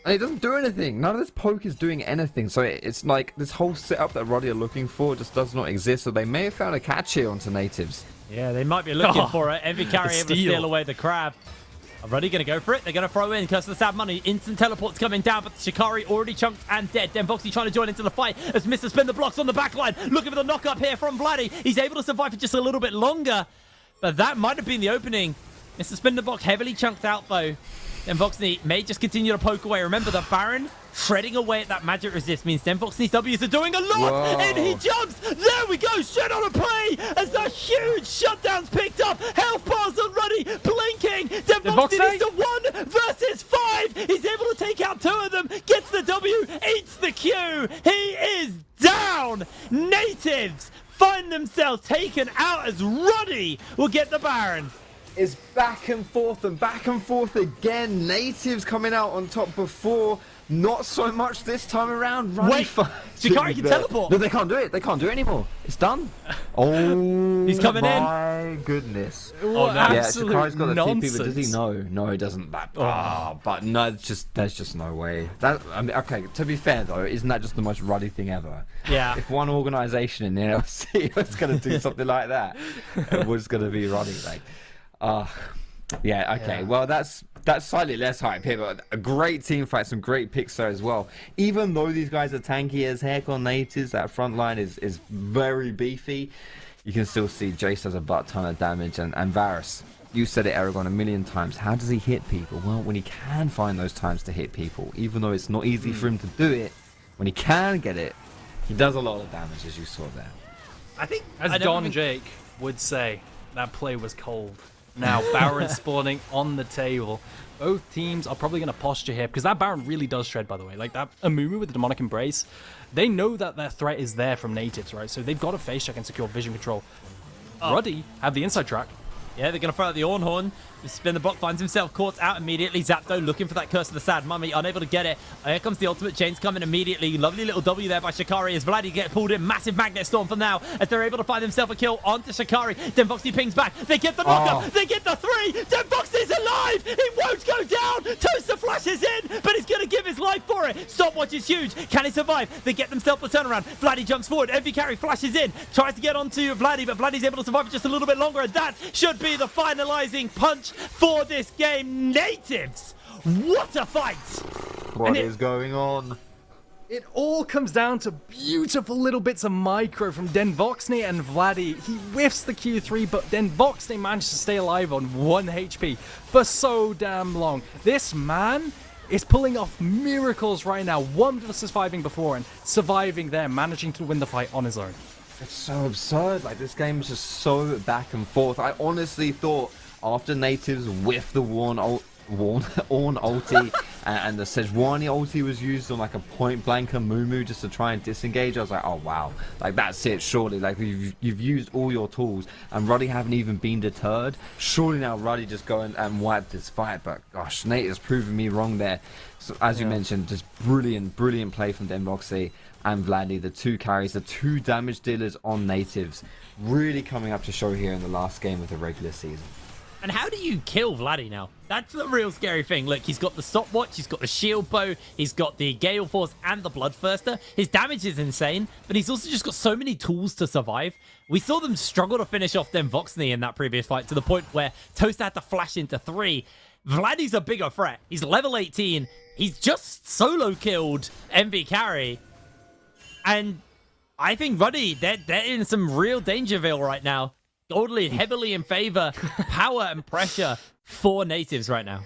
And it doesn't do anything. None of this poke is doing anything. So it's like this whole setup that Ruddy are looking for just does not exist. So they may have found a catch here onto Nativz. Yeah, they might be looking for it. Envy Carry able to steal away the crab. Ruddy going to go for it. They're going to throw in Curse of the Sad Money. Instant teleport's coming down, but Shikari already chunked and dead. Voxney trying to join into the fight as Mr. Spin the blocks on the back line. Looking for the knock-up here from Vladdy. He's able to survive for just a little bit longer, but that might have been the opening. Mr. Spin the block heavily chunked out, though. Voxney may just continue to poke away. Remember, the Baron shredding away at that magic resist means Voxney's W's are doing a lot. Whoa. And he jumps. There we go. Straight on a play as that huge shutdown's picked up. Health bars on Ruddy blinking. Voxney needs to 1 versus 5. He's able to take out 2 of them. Gets the W. Eats the Q. He is down. Nativz find themselves taken out as Ruddy will get the Baron. It's back and forth again. Nativz coming out on top before. Not so much this time around. Wait, Shikari can teleport. No, they can't do it. They can't do it anymore. It's done. Oh, he's coming in. My goodness. Oh, no. Yeah, Shikari's got the Nonsense. TP, but does he? No, he doesn't. But no, there's just no way. I mean, okay, to be fair though, isn't that just the most Ruddy thing ever? Yeah. If one organization in the NLC was going to do something like that, it was going to be Ruddy. Like, yeah, okay. Yeah. Well, that's slightly less hype here, but a great team fight, some great picks there as well. Even though these guys are tanky as heck on Nativz, that front line is very beefy. You can still see Jace does a butt ton of damage, and Varus, you said it, Aragon, a million times. How does he hit people? Well, when he can find those times to hit people, even though it's not easy for him to do it, when he can get it, he does a lot of damage, as you saw there. I think, as Don Jake would say, that play was cold. Now, Baron spawning on the table. Both teams are probably going to posture here, because that Baron really does shred, by the way. Like, that Amumu with the Demonic Embrace, they know that their threat is there from Nativz, right? So they've got to face check and secure vision control. Ruddy have the inside track. Yeah, they're going to throw out the Ornhorn. Spin the block, finds himself caught out immediately. Zapdo looking for that Curse of the Sad Mummy, unable to get it. Here comes the ultimate. Chains coming immediately. Lovely little W there by Shikari as Vladdy get pulled in. Massive Magnet Storm for now as they're able to find themselves a kill onto Shikari. Voxney pings back. They get the knockup. They get the 3. Voxney's alive. He won't go down. Toaster flashes in, but he's going to give his life for it. Stopwatch is huge. Can he survive? They get themselves the turnaround. Vladdy jumps forward. Envy Carry flashes in. Tries to get onto Vladdy, but Vladdy's able to survive for just a little bit longer, and that should be the finalizing punch for this game. Nativz, what a fight! What is going on? It all comes down to beautiful little bits of micro from Denvoxney and Vladdy. He whiffs the Q3, but Denvoxney managed to stay alive on 1 HP for so damn long. This man is pulling off miracles right now. 1 versus 5ing before and surviving there, managing to win the fight on his own. It's so absurd. Like, this game is just so back and forth. I honestly thought after Nativz whiffed the Ornn ulti and the Sejuani ulti was used on like a point blanker Mumu just to try and disengage, I was like, oh wow, like that's it, surely. Like you've used all your tools and Ruddy haven't even been deterred. Surely now Ruddy just go and wipe this fight. But gosh, Nate has proven me wrong there. So as you mentioned, just brilliant play from Denvoxney and Vladdy, the 2 carries, the 2 damage dealers on Nativz, really coming up to show here in the last game of the regular season. And how do you kill Vladdy now? That's the real scary thing. Look, he's got the stopwatch, he's got the shield bow, he's got the Gale Force and the Bloodthirster. His damage is insane, but he's also just got so many tools to survive. We saw them struggle to finish off Denvoxney in that previous fight to the point where Toaster had to flash into 3. Vladdy's a bigger threat. He's level 18. He's just solo killed MV Carry. And I think Ruddy, they're in some real Dangerville right now. Gold lead heavily in favor, power and pressure for Nativz right now.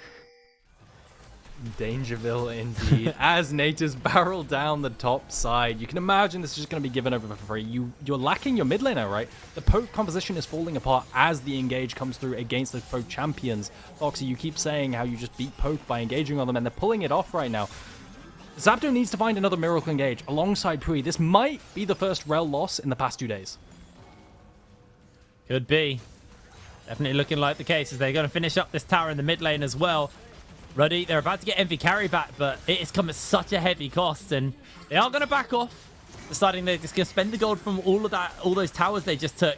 Dangerville indeed. As Nativz barrel down the top side, you can imagine this is just going to be given over for free. You're lacking your mid laner, right? The poke composition is falling apart as the engage comes through against the poke champions. Foxy, you keep saying how you just beat poke by engaging on them, and they're pulling it off right now. Zapdo needs to find another miracle engage alongside Pui. This might be the first rel loss in the past 2 days. Could be. Definitely looking like the case as they're going to finish up this tower in the mid lane as well. Ruddy, they're about to get MV Carry back, but it has come at such a heavy cost, and they are going to back off, deciding they're just going to spend the gold from all those towers they just took,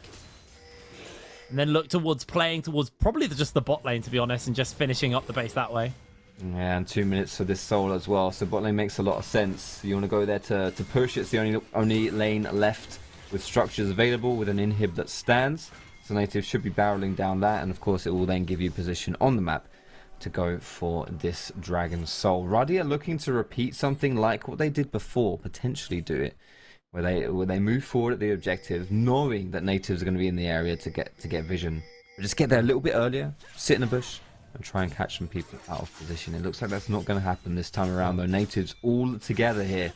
and then look towards playing towards probably just the bot lane, to be honest, and just finishing up the base that way. Yeah, and 2 minutes for this soul as well, so bot lane makes a lot of sense. You want to go there to push. It's the only lane left with structures available, with an inhib that stands. So Nativz should be barreling down that, and of course it will then give you position on the map to go for this Dragon Soul. Ruddy are looking to repeat something like what they did before, potentially do it, where they move forward at the objective, knowing that Nativz are going to be in the area to get vision. But just get there a little bit earlier, sit in a bush, and try and catch some people out of position. It looks like that's not going to happen this time around, though. Nativz all together here.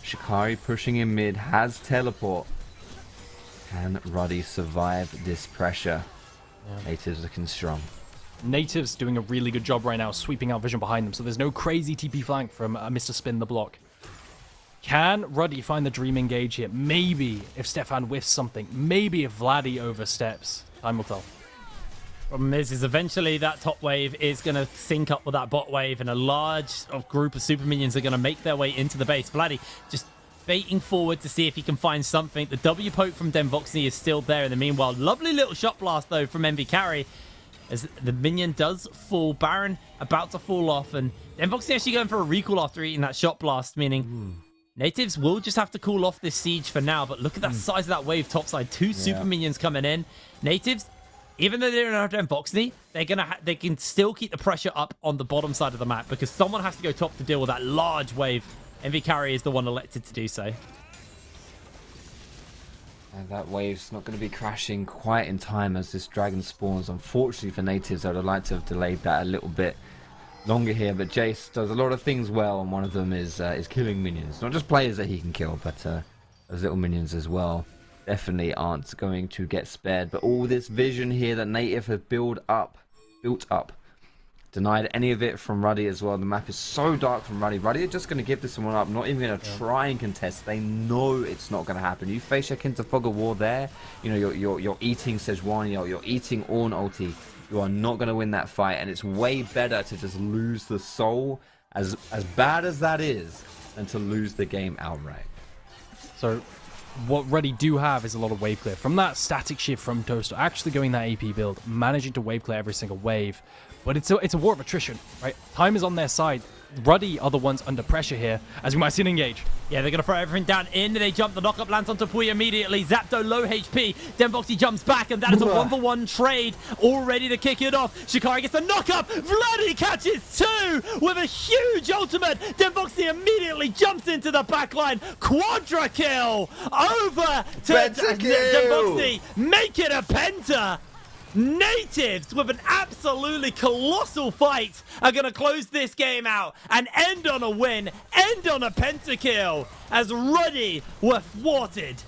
Shikari pushing in mid, has teleport. Can Ruddy survive this pressure? Yeah. Nativz looking strong. Nativz doing a really good job right now, sweeping out vision behind them, so there's no crazy TP flank from Mr. Spin the Block. Can Ruddy find the dream engage here? Maybe if Stefan whiffs something. Maybe if Vladdy oversteps. Time will tell. Problem is eventually that top wave is going to sync up with that bot wave, and a large group of super minions are going to make their way into the base. Vladdy just baiting forward to see if he can find something. The W poke from Denvoxney is still there in the meanwhile. Lovely little shot blast though from MV Carry as the minion does fall. Baron about to fall off, and Denvoxney actually going for a recall after eating that shot blast, meaning Nativz will just have to cool off this siege for now. But look at that size of that wave topside. 2 super minions coming in. Nativz, even though they don't have Denvoxney, they can still keep the pressure up on the bottom side of the map because someone has to go top to deal with that large wave. MV Carry is the one elected to do so. And that wave's not going to be crashing quite in time as this dragon spawns. Unfortunately for Nativz, I would like to have delayed that a little bit longer here. But Jace does a lot of things well, and one of them is killing minions. Not just players that he can kill, but those little minions as well. Definitely aren't going to get spared. But all this vision here that Nativz has built up. Denied any of it from Ruddy as well. The map is so dark from Ruddy. Ruddy are just going to give this one up. Not even going to try and contest. They know it's not going to happen. You face check into Fog of War there. You know, you're eating Sejuani, you're eating Ornn ulti. You are not going to win that fight. And it's way better to just lose the soul, as bad as that is, than to lose the game outright. So what Ruddy do have is a lot of wave clear. From that static shift from Toaster, actually going that AP build, managing to wave clear every single wave. But it's a war of attrition, right? Time is on their side. Ruddy are the ones under pressure here, as we might see an engage. Yeah, they're going to throw everything down in. They jump. The knockup lands onto Puy immediately. Zapdo low HP. Denvoxy jumps back, and that is a 1-for-1 trade. All ready to kick it off. Shikari gets the knockup. Vladdy catches 2 with a huge ultimate. Denvoxy immediately jumps into the backline. Quadra kill over to Denvoxy. Make it a penta. Nativz, with an absolutely colossal fight, are going to close this game out and end on a win, end on a pentakill, as Ruddy were thwarted.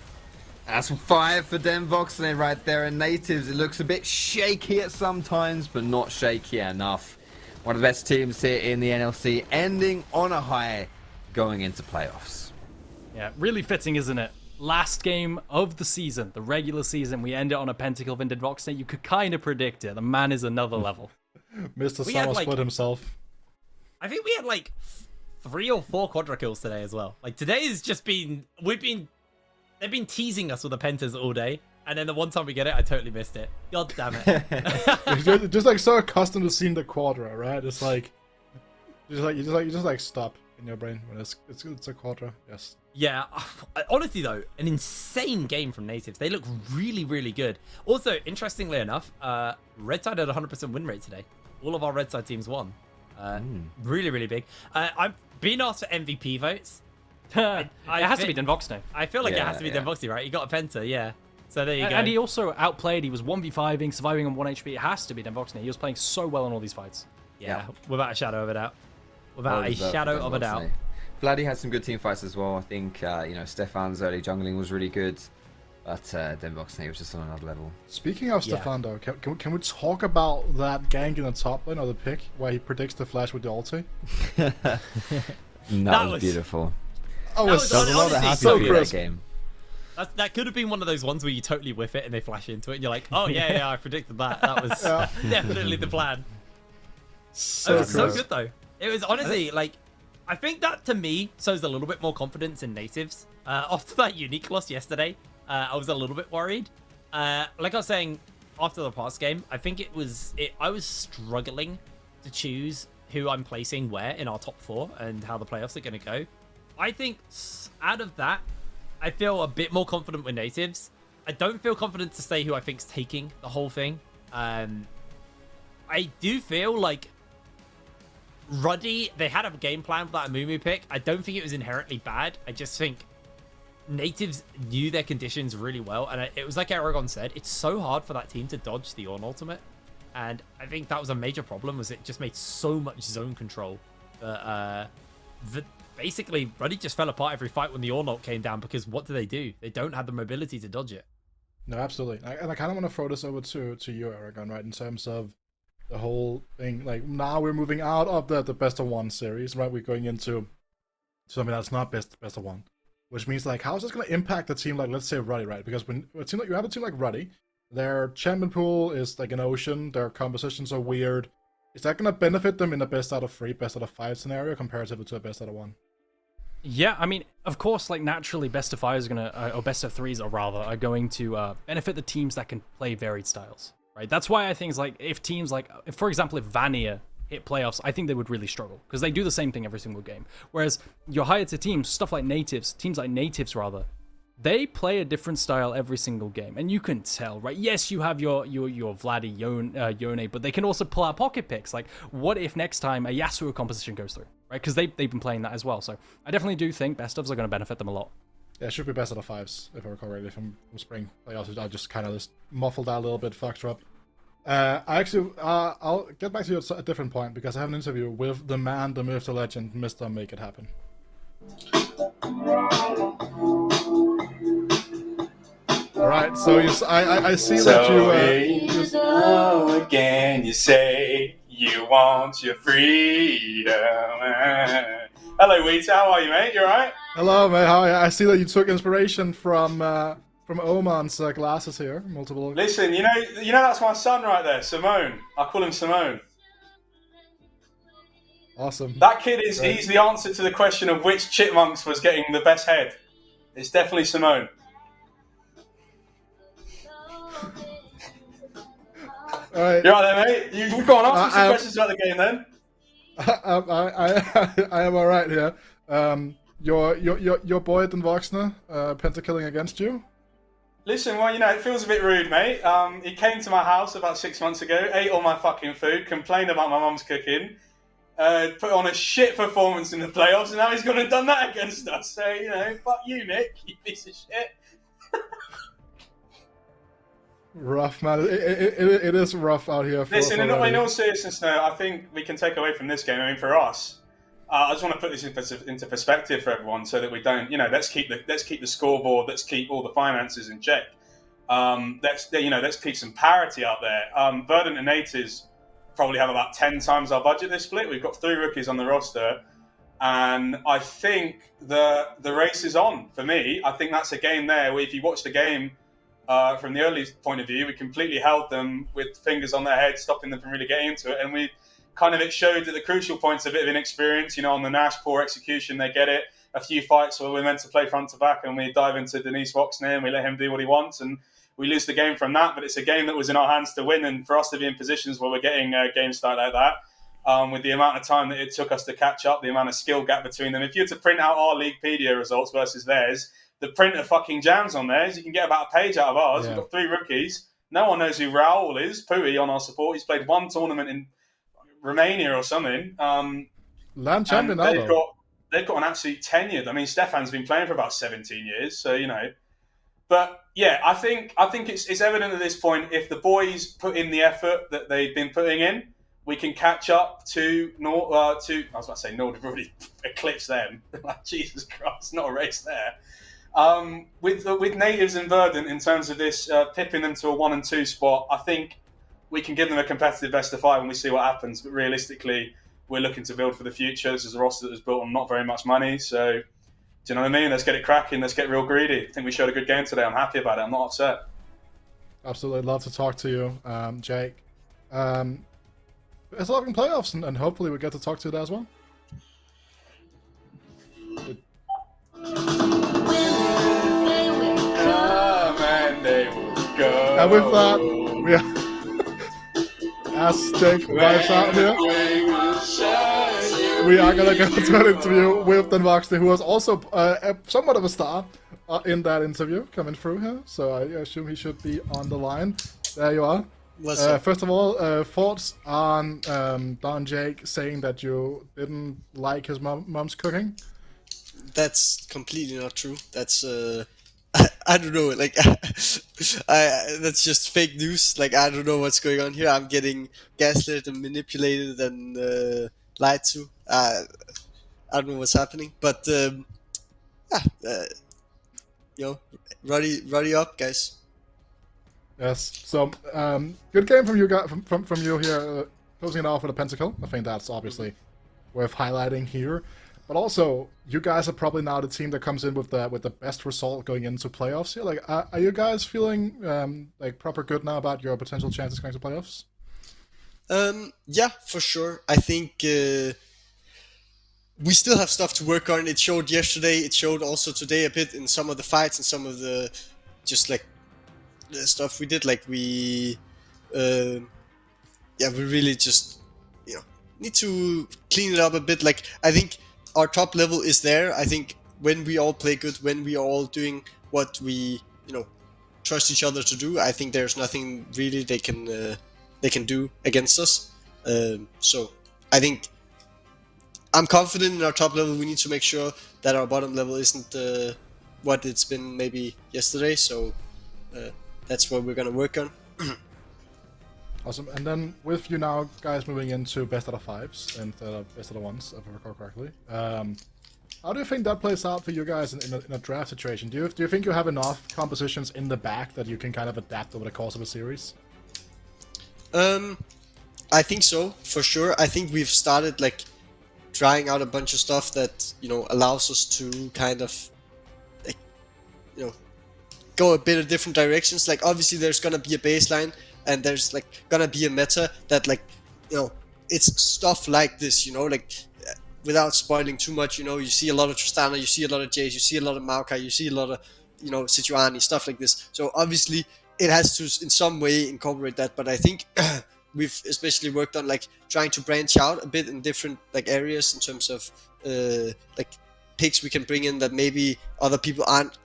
That's 5 for Denvoxy right there, and Nativz, it looks a bit shaky at some times, but not shaky enough. One of the best teams here in the NLC, ending on a high, going into playoffs. Yeah, really fitting, isn't it? Last game of the season, the regular season, we end it on a pentakill of Denvoxy. You could kind of predict it. The man is another level. Mr. Summer split himself. I think we had like 3 or 4 quadra kills today as well. Like today has just been, they've been teasing us with the pentas all day. And then the one time we get it, I totally missed it. God damn it. You're just like so accustomed to seeing the quadra, right? It's like, you just like stop in your brain when it's a quadra. Yes. Yeah, honestly though, an insane game from Nativz. They look really, really good. Also, interestingly enough, Red Side had a 100% win rate today. All of our Red Side teams won. Really, really big. I've been asked for MVP votes. It has to be Denvoxy. I feel like it has to be Denvoxy, right? He got a penta, yeah. So there you go. And he also outplayed. He was 1v5ing, surviving on 1 HP. It has to be Denvoxy. He was playing so well in all these fights. Yeah, without a shadow of a doubt. Without a shadow of a doubt. Vladdy had some good team fights as well. I think, Stefan's early jungling was really good. But Denvoxy was just on another level. Speaking of Stefan, though, can we talk about that gank in the top lane, or the pick, where he predicts the flash with the ulti? that was beautiful. Oh, there was a lot of happy so that game. That could have been one of those ones where you totally whiff it and they flash into it and you're like, oh yeah, I predicted that. That was definitely the plan. It was so good though. It was honestly like, I think that to me shows a little bit more confidence in Nativz. After that unique loss yesterday, I was a little bit worried. Like I was saying after the past game, I think I was struggling to choose who I'm placing where in our top 4 and how the playoffs are going to go. I think out of that, I feel a bit more confident with Nativz. I don't feel confident to say who I think's taking the whole thing. I do feel like Ruddy, they had a game plan for that Amumu pick. I don't think it was inherently bad. I just think Nativz knew their conditions really well. And it was like Aragon said, it's so hard for that team to dodge the Ornn ultimate. And I think that was a major problem, was it just made so much zone control that basically Ruddy just fell apart every fight when the Ornn ult came down, because what do? They don't have the mobility to dodge it. No, absolutely. And I kind of want to throw this over to you, Aragon, right, in terms of the whole thing. Like, now we're moving out of the best of 1 series, right? We're going into something that's not best of 1, which means, like, how is this going to impact a team like, let's say, Ruddy, right? Because when it seems like you have a team like Ruddy, their champion pool is like an ocean, their compositions are weird. Is that going to benefit them in the best out of 3, best out of 5 scenario comparatively to a best out of 1? Yeah, I mean, of course, like, naturally, best of 5 is going to, or best of 3s are going to benefit the teams that can play varied styles, right? That's why I think it's like, if teams like, for example, if Vanilla hit playoffs, I think they would really struggle, because they do the same thing every single game. Whereas your higher tier teams, stuff like teams like Nativz rather, they play a different style every single game, and you can tell, right? Yes, you have your Vladdy, Yone, but they can also pull out pocket picks. Like, what if next time a Yasuo composition goes through, right? Because they've been playing that as well. So I definitely do think best ofs are going to benefit them a lot. Yeah, it should be best out of 5s, if I recall correctly, from spring playoffs. I just kind of muffled that a little bit, fucked her up. I'll get back to you at a different point, because I have an interview with the man, the myth, the legend, Mr. Make It Happen. Alright, so I see that you know again, you say you want your freedom. Hello, Weeds, how are you, mate? You alright? Hello, mate, how are you? I see that you took inspiration from Oman's glasses here, multiple. Listen, you know that's my son right there, Simone. I call him Simone. Awesome. That kid he's the answer to the question of which chipmunks was getting the best head. It's definitely Simone. All right. You alright there, mate? You go on, ask me some questions about the game then. I am alright here. Your boy Dan Voxner, pentakilling against you. Listen, well, it feels a bit rude, mate. He came to my house about 6 months ago, ate all my fucking food, complained about my mum's cooking, put on a shit performance in the playoffs, and now he's gone and done that against us. So, fuck you, Nick, you piece of shit. Rough, man. It is rough out here. Listen, in all seriousness, though, I think we can take away from this game. I mean, for us, I just want to put this into perspective for everyone, so that we don't, let's keep the scoreboard, let's keep all the finances in check. Let's keep some parity out there. Verdant and Nativz probably have about 10 times our budget this split. We've got 3 rookies on the roster, and I think the race is on for me. I think that's a game there where, if you watch the game from the early point of view, we completely held them with fingers on their heads, stopping them from really getting into it, and it showed at the crucial points a bit of inexperience. On the Nash, poor execution, they get it. A few fights where we're meant to play front to back, and we dive into Denise Voxner and we let him do what he wants, and we lose the game from that. But it's a game that was in our hands to win, and for us to be in positions where we're getting games start like that, with the amount of time that it took us to catch up, the amount of skill gap between them. If you were to print out our Leaguepedia results versus theirs, the print of fucking jams on theirs, you can get about a page out of ours. Yeah. We've got 3 rookies. No one knows who Raul is. Pui on our support. He's played 1 tournament in Romania or something. Land champion now, though. They've got an absolute tenured. I mean, Stefan's been playing for about 17 years, so But yeah, I think it's evident at this point, if the boys put in the effort that they've been putting in, we can catch up to I was about to say Nord, really eclipse them. Like, Jesus Christ, not a race there. With Nativz and Verdant, in terms of this pipping them to a 1 and 2 spot, I think we can give them a competitive best of 5 when we see what happens. But realistically, we're looking to build for the future. This is a roster that was built on not very much money. So, do you know what I mean? Let's get it cracking. Let's get real greedy. I think we showed a good game today. I'm happy about it. I'm not upset. Absolutely. Love to talk to you, Jake. It's loving playoffs, and hopefully we get to talk to you there as well. And with that, we are as Jake vibes out here, we are gonna go to an interview with Dan Voxner, who was also somewhat of a star in that interview coming through here. So I assume he should be on the line. There you are. First of all, thoughts on Don Jake saying that you didn't like his mom's cooking? That's completely not true. That's I don't know, like that's just fake news. Like, I don't know what's going on here. I'm getting gaslit and manipulated and lied to. I don't know what's happening, but Ruddy up, guys. Yes. So good game from you guys, from you here, closing it off with a pentacle. I think that's obviously worth highlighting here. But also, you guys are probably now the team that comes in with the best result going into playoffs here. Like, are you guys feeling like proper good now about your potential chances going to playoffs? Yeah, for sure. I think we still have stuff to work on. It showed yesterday. It showed also today a bit in some of the fights and some of the just like the stuff we did. Like we really just need to clean it up a bit. Like, I think our top level is there. I think when we all play good, when we are all doing what we trust each other to do, I think there's nothing really they can do against us. So I think I'm confident in our top level. We need to make sure that our bottom level isn't what it's been maybe yesterday. So that's what we're gonna work on. Awesome. And then with you now, guys, moving into best out of 5s instead of best out of 1s, if I recall correctly. How do you think that plays out for you guys in a draft situation? Do you think you have enough compositions in the back that you can kind of adapt over the course of a series? I think so, for sure. I think we've started like trying out a bunch of stuff that allows us to kind of like go a bit of different directions. Like, obviously there's gonna be a baseline and there's like gonna be a meta that it's stuff like this, like without spoiling too much, you see a lot of Tristana, you see a lot of Jace, you see a lot of Maokai, you see a lot of Sejuani, stuff like this. So obviously it has to in some way incorporate that, but I think we've especially worked on like trying to branch out a bit in different like areas in terms of like picks we can bring in that maybe other people aren't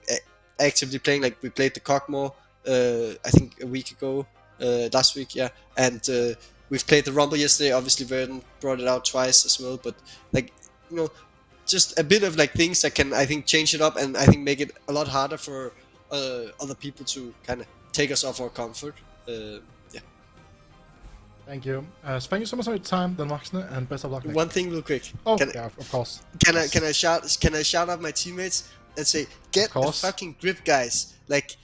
actively playing. Like we played the Cockmore I think a week ago, last week, yeah, and we've played the Rumble yesterday. Obviously Verdun brought it out twice as well, but like, you know, just a bit of like things that can, I think, change it up and I think make it a lot harder for other people to kind of take us off our comfort. Yeah. Thank you. So thank you so much for your time, Den Voxne, and best of luck. One thing real quick. Oh, yeah, of course. Can I shout out my teammates and say, get the fucking grip, guys. Like,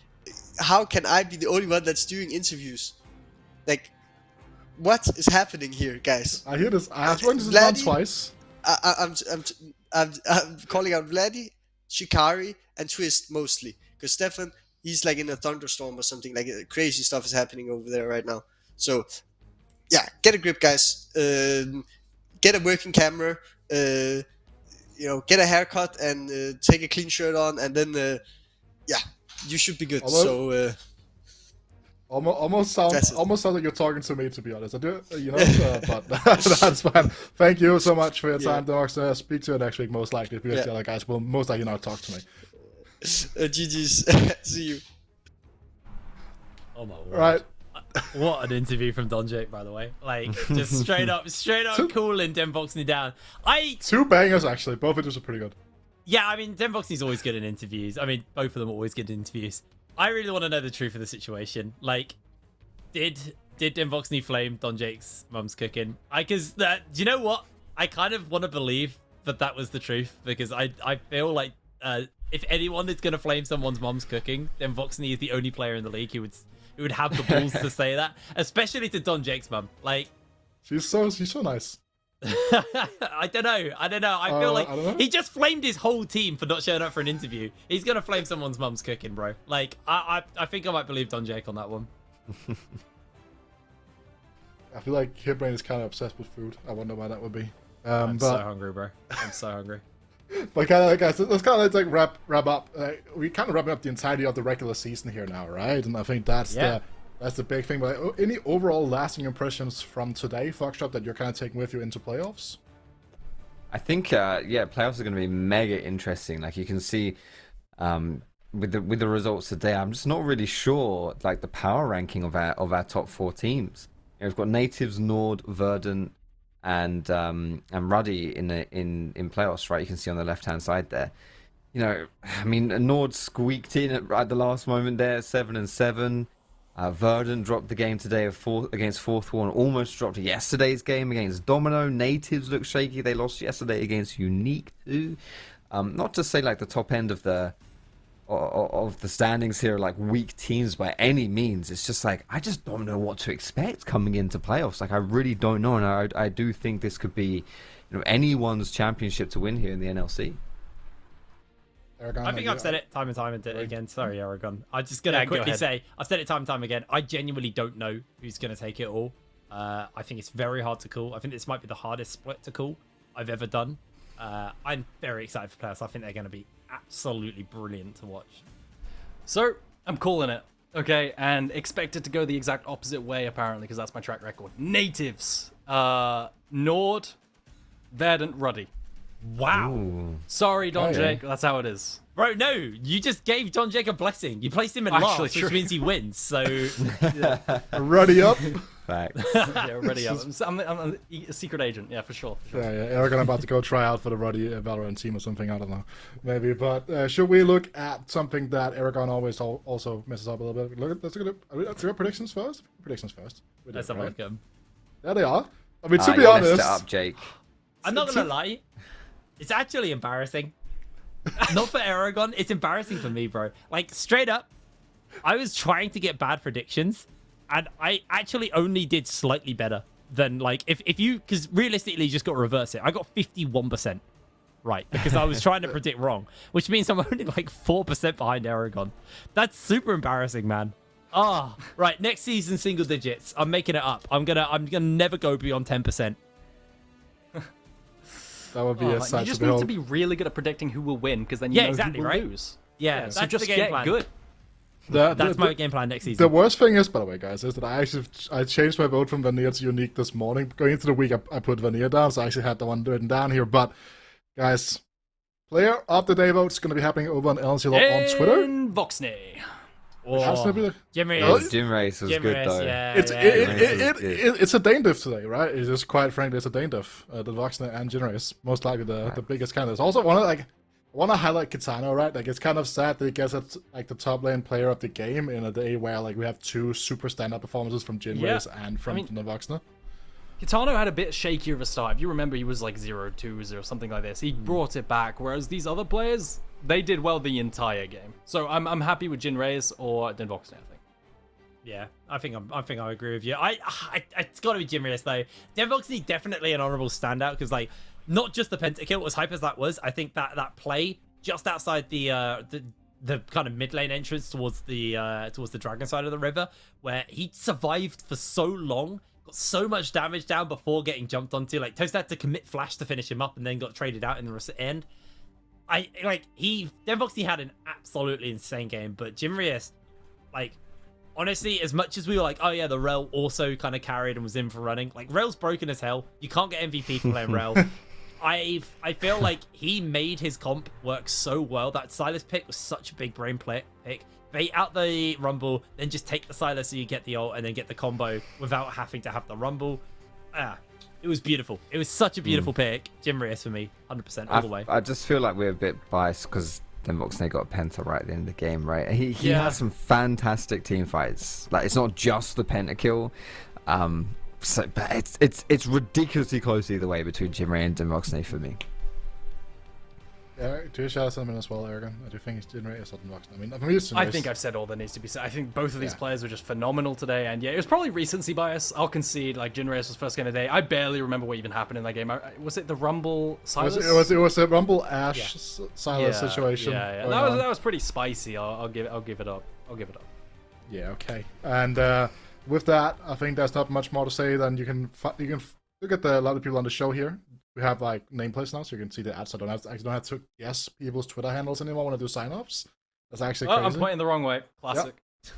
how can I be the only one that's doing interviews? Like, what is happening here, guys? I hear this. I've run this down twice. I'm calling out Vladdy, Shikari, and Twist mostly. Because Stefan, he's like in a thunderstorm or something. Like crazy stuff is happening over there right now. So, yeah, get a grip, guys. Get a working camera. You know, get a haircut and take a clean shirt on, and then yeah, you should be good. Almost sounds like you're talking to me, to be honest. I do, you know, but that's fine. Thank you so much for your time, Dogs. Speak to you next week, most likely, because the other guys will most likely not talk to me. GG's. See you. Oh my word. Right. What an interview from Don Jake, by the way. Like, just straight up cooling Den Voxne down. Two bangers, actually. Both of them are pretty good. Yeah, I mean, Den Voxne's always good in interviews. I mean, both of them are always good in interviews. I really want to know the truth of the situation. Like, did Den Voxne flame Don Jake's mum's cooking? Do you know what? I kind of want to believe that was the truth, because I feel like if anyone is going to flame someone's mum's cooking, Den Voxne is the only player in the league who would have the balls to say that, especially to Don Jake's mum. Like, she's so nice. I don't know. I feel like he just flamed his whole team for not showing up for an interview. He's gonna flame someone's mum's cooking, bro. Like, I think I might believe Don Jake on that one. I feel like Hitbrain is kind of obsessed with food. I wonder why that would be. I'm so hungry, bro. I'm so hungry. But kind of like, guys, let's kind of like wrap up. We kind of wrapping up the entirety of the regular season here now, right? And I think that's the big thing. But any overall lasting impressions from today, Foxtrot, that you're kind of taking with you into playoffs? I think playoffs are going to be mega interesting. Like you can see, with the results today, I'm just not really sure like the power ranking of our top four teams. You know, we've got Nativz, Nord, Verdun, and Ruddy in playoffs, right? You can see on the left hand side there. You know, I mean, Nord squeaked in at the last moment there, 7-7. Verdun dropped the game today against Fourth War, and almost dropped yesterday's game against Domino. Nativz look shaky. They lost yesterday against Unique too. Not to say like the top end of the standings here are like weak teams by any means. It's just like I just don't know what to expect coming into playoffs. Like I really don't know, and I do think this could be, you know, anyone's championship to win here in the NLC. Aragon, I think I've said it time and time again. Sorry, Aragon. I'm just going to quickly say, I've said it time and time again. I genuinely don't know who's going to take it all. I think it's very hard to call. I think this might be the hardest split to call I've ever done. I'm very excited for playoffs. I think they're going to be absolutely brilliant to watch. So, I'm calling it. Okay, and expect it to go the exact opposite way, apparently, because that's my track record. Nativz. Nord. Verdant. Ruddy. Wow. Ooh. Sorry, Don Jake. That's how it is. Bro, no. You just gave Don Jake a blessing. You placed him in last, which means he wins. So, Ruddy up. Facts. Yeah, Ruddy up. I'm a secret agent. Yeah, for sure. Yeah, Aragon about to go try out for the Ruddy Valorant team or something. I don't know. Maybe. But should we look at something that Aragon always also messes up a little bit? Let's look at do predictions first. Predictions first. Let's have a look at them. There they are. I mean, to be You honest. messed it up, Jake. I'm not going to lie. It's actually embarrassing. Not for Aragon. It's embarrassing for me, bro. Like, straight up, I was trying to get bad predictions, and I actually only did slightly better than, like, if you... Because realistically, you just got to reverse it. I got 51% right, because I was trying to predict wrong, which means I'm only, like, 4% behind Aragon. That's super embarrassing, man. Right, next season, single digits. I'm making it up. I'm gonna never go beyond 10%. That would be a sight You just to need behold. to be really good at predicting who will win, because then you know exactly, who will right? lose. Yeah, So that's just the game get plan. good. That's my game plan next season. The worst thing is, by the way, guys, is that I changed my vote from Vanilla to Unique this morning. Going into the week, I put Vanilla down, so I actually had the one written down here. But, guys, Player of the Day vote is going to be happening over on NLC on Twitter. In Voxney. Gym Race was good though. It's a Dane diff today, right? It's just quite frankly, it's a Dane diff. The Voxner and Gym Race, most likely the biggest candidates. Also, I want to highlight Kitano, right? Like, it's kind of sad that he gets like the top lane player of the game in a day where like we have two super standout performances from Gym Race and from the Voxner. Kitano had a bit shakier of a start. If you remember, he was like 0-2s or something like this. He brought it back, whereas these other players, they did well the entire game. So I'm happy with Jin Reyes or Den Voxner, I think. Yeah, I think I agree with you. It's got to be Jim Reyes though. Den Voxner definitely an honorable standout because like not just the pentakill, as hype as that was. I think that play just outside the kind of mid lane entrance towards the dragon side of the river, where he survived for so long. Got so much damage down before getting jumped onto. Like Toast had to commit flash to finish him up, and then got traded out in the end. Den Voxner had an absolutely insane game, but Jim Reyes, like honestly, as much as we were like, oh yeah, the Rel also kind of carried and was in for running. Like Rel's broken as hell. You can't get MVP for playing Rel. I feel like he made his comp work so well. That Silas pick was such a big brain pick. Bait out the Rumble, then just take the Silas so you get the ult and then get the combo without having to have the Rumble. It was beautiful. It was such a beautiful pick. Jim Reyes for me, 100% all the way. I just feel like we're a bit biased because Den Voxner got a penta right at the end of the game, right? He has some fantastic team fights. Like it's not just the pentakill. But it's ridiculously close either way between Jim Reyes and Den Voxner for me. Yeah, do you share something as well, Aragon? I do think it's Jin Reyes or Den Voxner. I mean, for me, it's Jin Reyes. I think I've said all that needs to be said. I think both of these players were just phenomenal today, and yeah, it was probably recency bias. I'll concede. Like Jin Reyes was first game of the day. I barely remember what even happened in that game. Was it the Rumble Silas? It was a Rumble Ash Silas situation. Yeah. That was pretty spicy. I'll give it up. Yeah. Okay. And with that, I think there's not much more to say than you can look at a lot of people on the show here. We have like nameplates now, so you can see the ads. I don't have to guess people's Twitter handles anymore when I do sign-ups. That's actually crazy. I'm pointing the wrong way. Classic.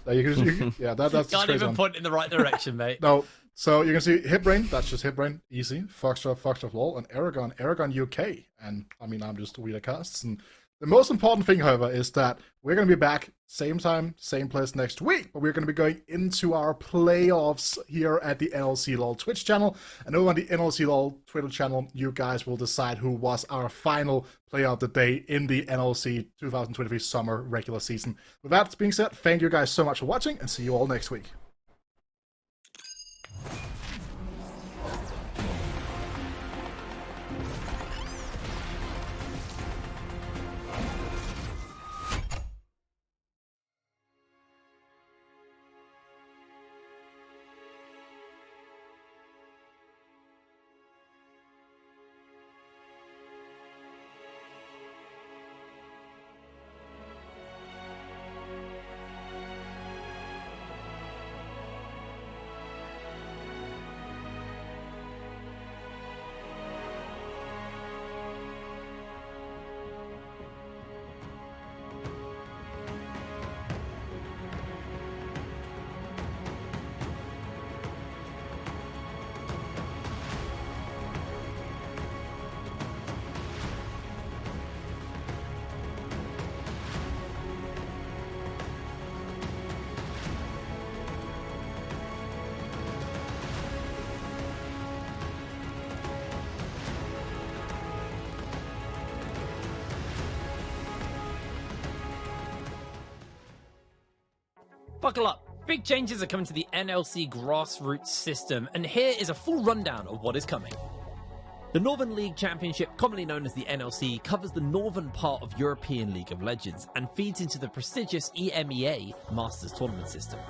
Yep. That's can't even point in the right direction, mate. No. So you can see Hitbrain. That's just Hitbrain. Easy. Foxtrot LOL, and Aragon UK. And I mean, I'm just Wheeler Casts. And the most important thing, however, is that we're going to be back same time, same place next week. But we're going to be going into our playoffs here at the NLC LOL Twitch channel. And over on the NLC LOL Twitter channel, you guys will decide who was our final player of the day in the NLC 2023 summer regular season. With that being said, thank you guys so much for watching, and see you all next week. Buckle up. Big changes are coming to the NLC grassroots system, and here is a full rundown of what is coming. The Northern League Championship, commonly known as the NLC, covers the northern part of European League of Legends and feeds into the prestigious EMEA Masters Tournament system.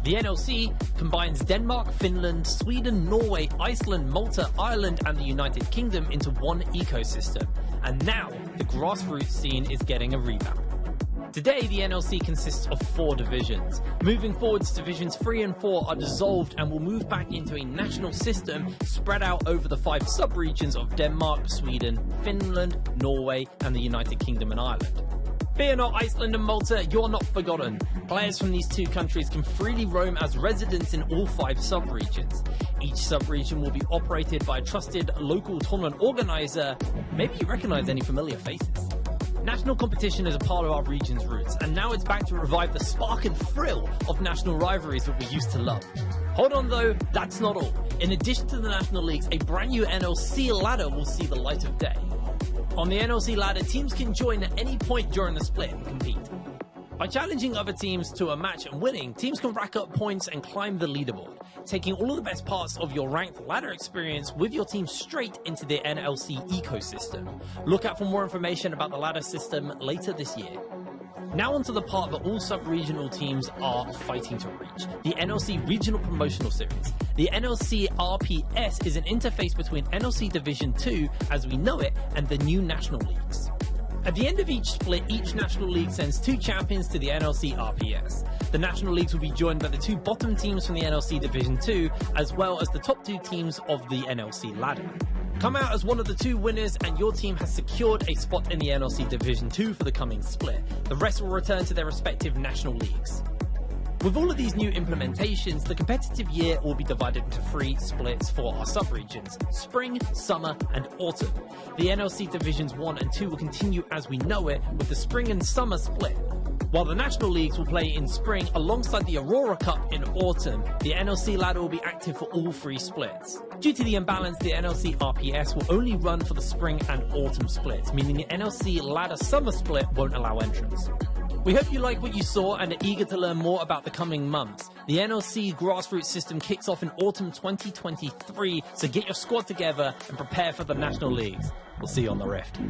The NLC combines Denmark, Finland, Sweden, Norway, Iceland, Malta, Ireland, and the United Kingdom into one ecosystem. And now, the grassroots scene is getting a revamp. Today, the NLC consists of 4 divisions. Moving forwards, divisions 3 and 4 are dissolved and will move back into a national system spread out over the 5 sub-regions of Denmark, Sweden, Finland, Norway, and the United Kingdom and Ireland. Fear not, Iceland and Malta, you're not forgotten. Players from these 2 countries can freely roam as residents in all 5 sub-regions. Each sub-region will be operated by a trusted local tournament organizer. Maybe you recognize any familiar faces. National competition is a part of our region's roots, and now it's back to revive the spark and thrill of national rivalries that we used to love. Hold on though, that's not all. In addition to the national leagues, a brand new NLC ladder will see the light of day. On the NLC ladder, teams can join at any point during the split and compete. By challenging other teams to a match and winning, teams can rack up points and climb the leaderboard, taking all of the best parts of your ranked ladder experience with your team straight into the NLC ecosystem. Look out for more information about the ladder system later this year. Now onto the part that all sub-regional teams are fighting to reach, the NLC Regional Promotional Series. The NLC RPS is an interface between NLC Division 2, as we know it, and the new national leagues. At the end of each split, each national league sends 2 champions to the NLC RPS. The national leagues will be joined by the 2 bottom teams from the NLC Division 2, as well as the top 2 teams of the NLC ladder. Come out as one of the 2 winners and your team has secured a spot in the NLC Division 2 for the coming split. The rest will return to their respective national leagues. With all of these new implementations, the competitive year will be divided into 3 splits for our sub-regions: spring, summer, and autumn. The NLC Divisions 1 and 2 will continue as we know it, with the spring and summer split. While the national leagues will play in spring alongside the Aurora Cup in autumn, the NLC ladder will be active for all 3 splits. Due to the imbalance, the NLC RPS will only run for the spring and autumn splits, meaning the NLC ladder summer split won't allow entrance. We hope you like what you saw and are eager to learn more about the coming months. The NLC grassroots system kicks off in autumn 2023, so get your squad together and prepare for the national leagues. We'll see you on the Rift.